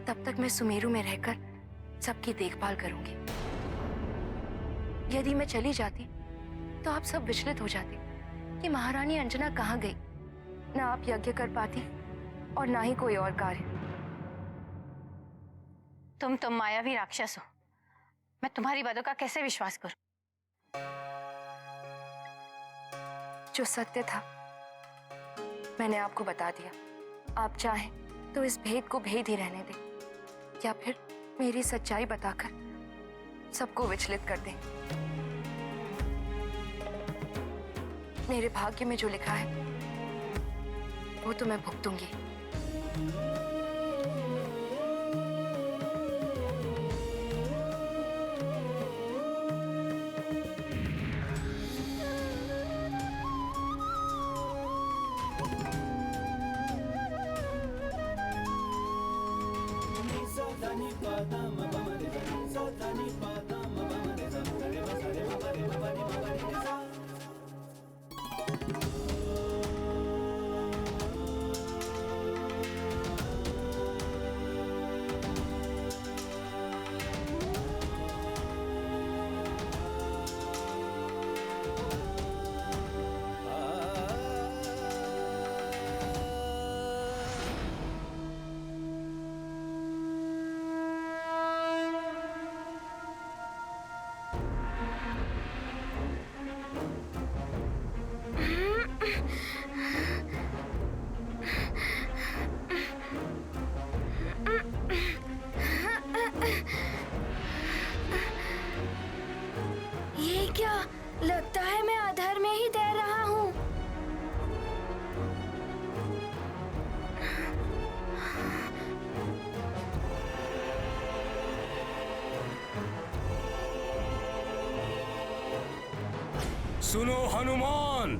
तब तक मैं सुमेरु में रहकर सबकी देखभाल करूंगी। यदि मैं चली जाती तो आप सब विचलित हो जाते कि महारानी अंजना कहाँ गई। ना आप यज्ञ कर पाती और ना ही कोई और कार्य। तुम तो मायावी राक्षस हो। मैं तुम्हारी बातों का कैसे विश्वास करूं? जो सत्य था मैंने आपको बता दिया। आप चाहें तो इस भेद को भेद ही रहने दें, या फिर मेरी सच्चाई बताकर सबको विचलित कर दें। मेरे भाग्य में जो लिखा है वो तो मैं भुगतूंगी। Sa da ni pa da ma ba ma re sa da ni pa da ma ba ma re sa re ma sa re ma सुनो हनुमान,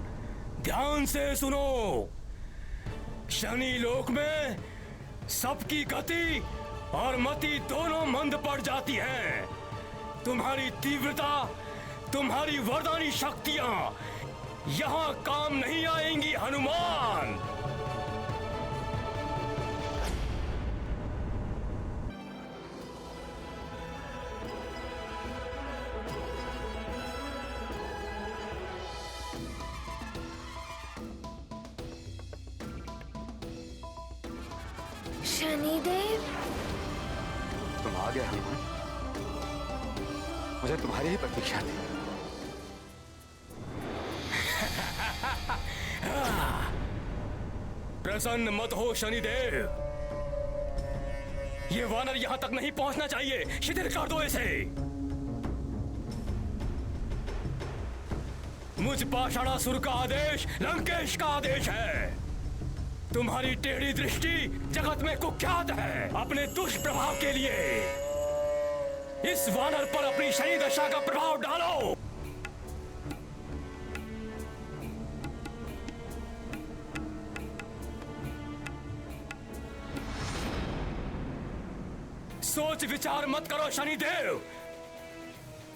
ध्यान से सुनो। शनि लोक में सबकी गति और मति दोनों मंद पड़ जाती हैं। तुम्हारी तीव्रता, तुम्हारी वरदानी शक्तियां यहां काम नहीं आएंगी हनुमान। शनिदेव, तुम आ गए हनुमान। मुझे तुम्हारी ही प्रतीक्षा थी। प्रसन्न मत हो शनिदेव, ये वानर यहां तक नहीं पहुंचना चाहिए। शिथिल कर दो इसे। मुझ पाषाणासुर का आदेश लंकेश का आदेश है। तुम्हारी टेढ़ी दृष्टि जगत में कुख्यात है। अपने दुष्प्रभाव के लिए इस वानर पर अपनी शनि दशा का प्रभाव डालो। सोच विचार मत करो शनिदेव,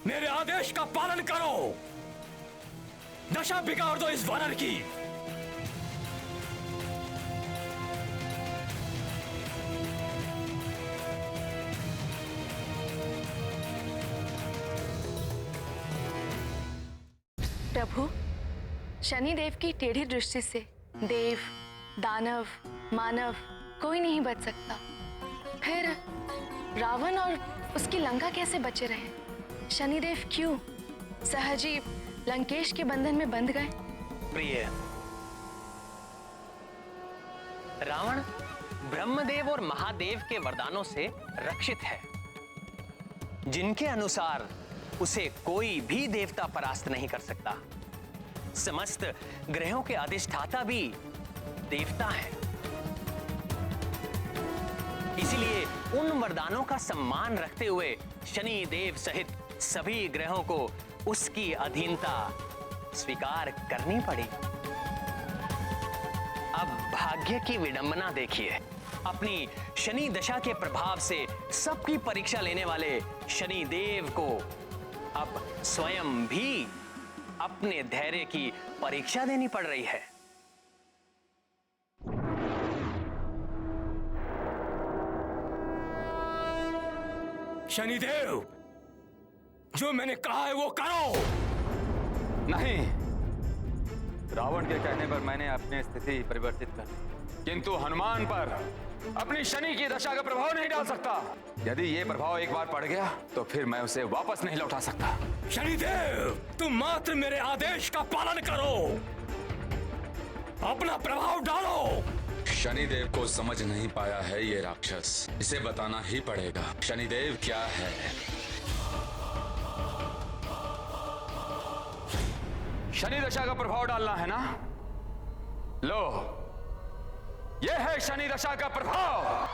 मेरे आदेश का पालन करो। दशा बिगाड़ दो इस वानर की। प्रभु, शनिदेव की टेढ़ी दृष्टि से देव, दानव, मानव कोई नहीं बच सकता। फिर रावण और उसकी लंका कैसे बचे रहे? शनिदेव क्यों सहज ही लंकेश के बंधन में बंध गए? प्रिय, रावण ब्रह्मदेव और महादेव के वरदानों से रक्षित है, जिनके अनुसार उसे कोई भी देवता परास्त नहीं कर सकता। समस्त ग्रहों के अधिष्ठाता भी देवता हैं। इसीलिए उन वरदानों का सम्मान रखते हुए शनि देव सहित सभी ग्रहों को उसकी अधीनता स्वीकार करनी पड़ी। अब भाग्य की विडंबना देखिए। अपनी शनि दशा के प्रभाव से सबकी परीक्षा लेने वाले शनि देव को अब स्वयं भी अपने धैर्य की परीक्षा देनी पड़ रही है। शनिदेव, जो मैंने कहा है वो करो। नहीं, रावण के कहने पर मैंने अपनी स्थिति परिवर्तित कर दी, किंतु हनुमान पर अपनी शनि की दशा का प्रभाव नहीं डाल सकता। यदि ये प्रभाव एक बार पड़ गया तो फिर मैं उसे वापस नहीं लौटा सकता। शनिदेव, तुम मात्र मेरे आदेश का पालन करो, अपना प्रभाव डालो। शनिदेव को समझ नहीं पाया है ये राक्षस, इसे बताना ही पड़ेगा शनिदेव क्या है। शनि दशा का प्रभाव डालना है ना? लो, यह है शनि दशा का प्रभाव।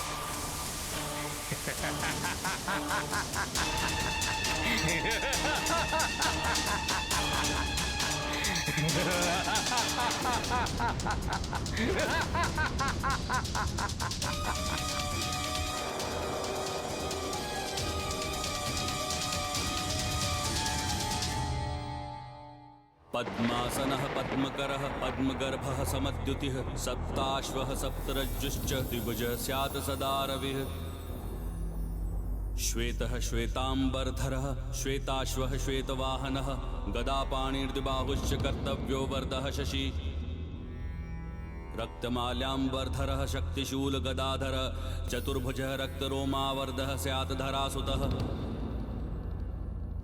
पद्मासनः पद्मकरः पद्मगर्भः समद्युतिः सप्ताश्वः सप्तरज्जुश्च द्विभुजः स्यात् सदा रविः। श्वेतः श्वेतांबरधरः श्वेताश्वः श्वेतवाहनः गदापाणिर्द्विबाहुश्च कर्तव्यो वरदः शशि। रक्तमाल्याम्बरधरः शक्तिशूलगदाधरः चतुर्भुजः रक्तरोमावर्धः स्यात् धरासुतः।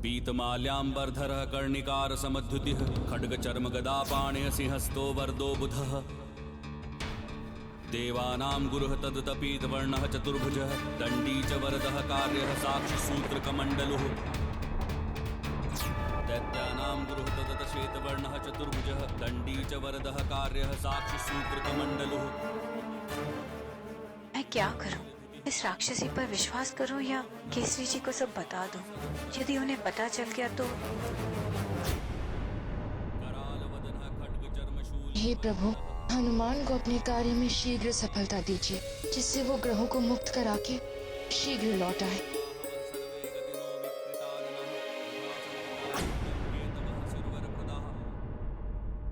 पीतमाल्याम्बरधरः कर्णिकार समद्युतिः खड्गचर्मगदापाणिः सिंहस्थो वरदो बुधः। देवानां गुरुः तदुतपीतवर्णः चतुर्भुजः दण्डी च वरदः कार्यः साक्षिसूत्रकमण्डलुः। दैत्यानां गुरुः तदत श्वेतवर्णः चतुर्भुजः दण्डी च वरदः कार्यः साक्षिसूत्रकमण्डलुः। मैं क्या करूं? इस राक्षसी पर विश्वास करूं या केसरी जी को सब बता दूं? यदि उन्हें पता चल गया तो हे प्रभु, हनुमान को अपने कार्य में शीघ्र सफलता दीजिए, जिससे वो ग्रहों को मुक्त करा के शीघ्र लौट आए।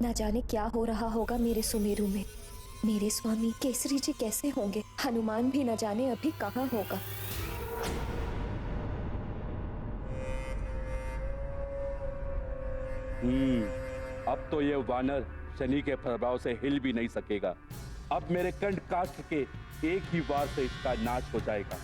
न जाने क्या हो रहा होगा मेरे सुमेरु में। मेरे स्वामी केसरी जी कैसे होंगे? हनुमान भी न जाने अभी कहाँ होगा। अब तो ये वानर शनि के प्रभाव से हिल भी नहीं सकेगा। अब मेरे कंठ काष्ठ के एक ही वार से इसका नाश हो जाएगा।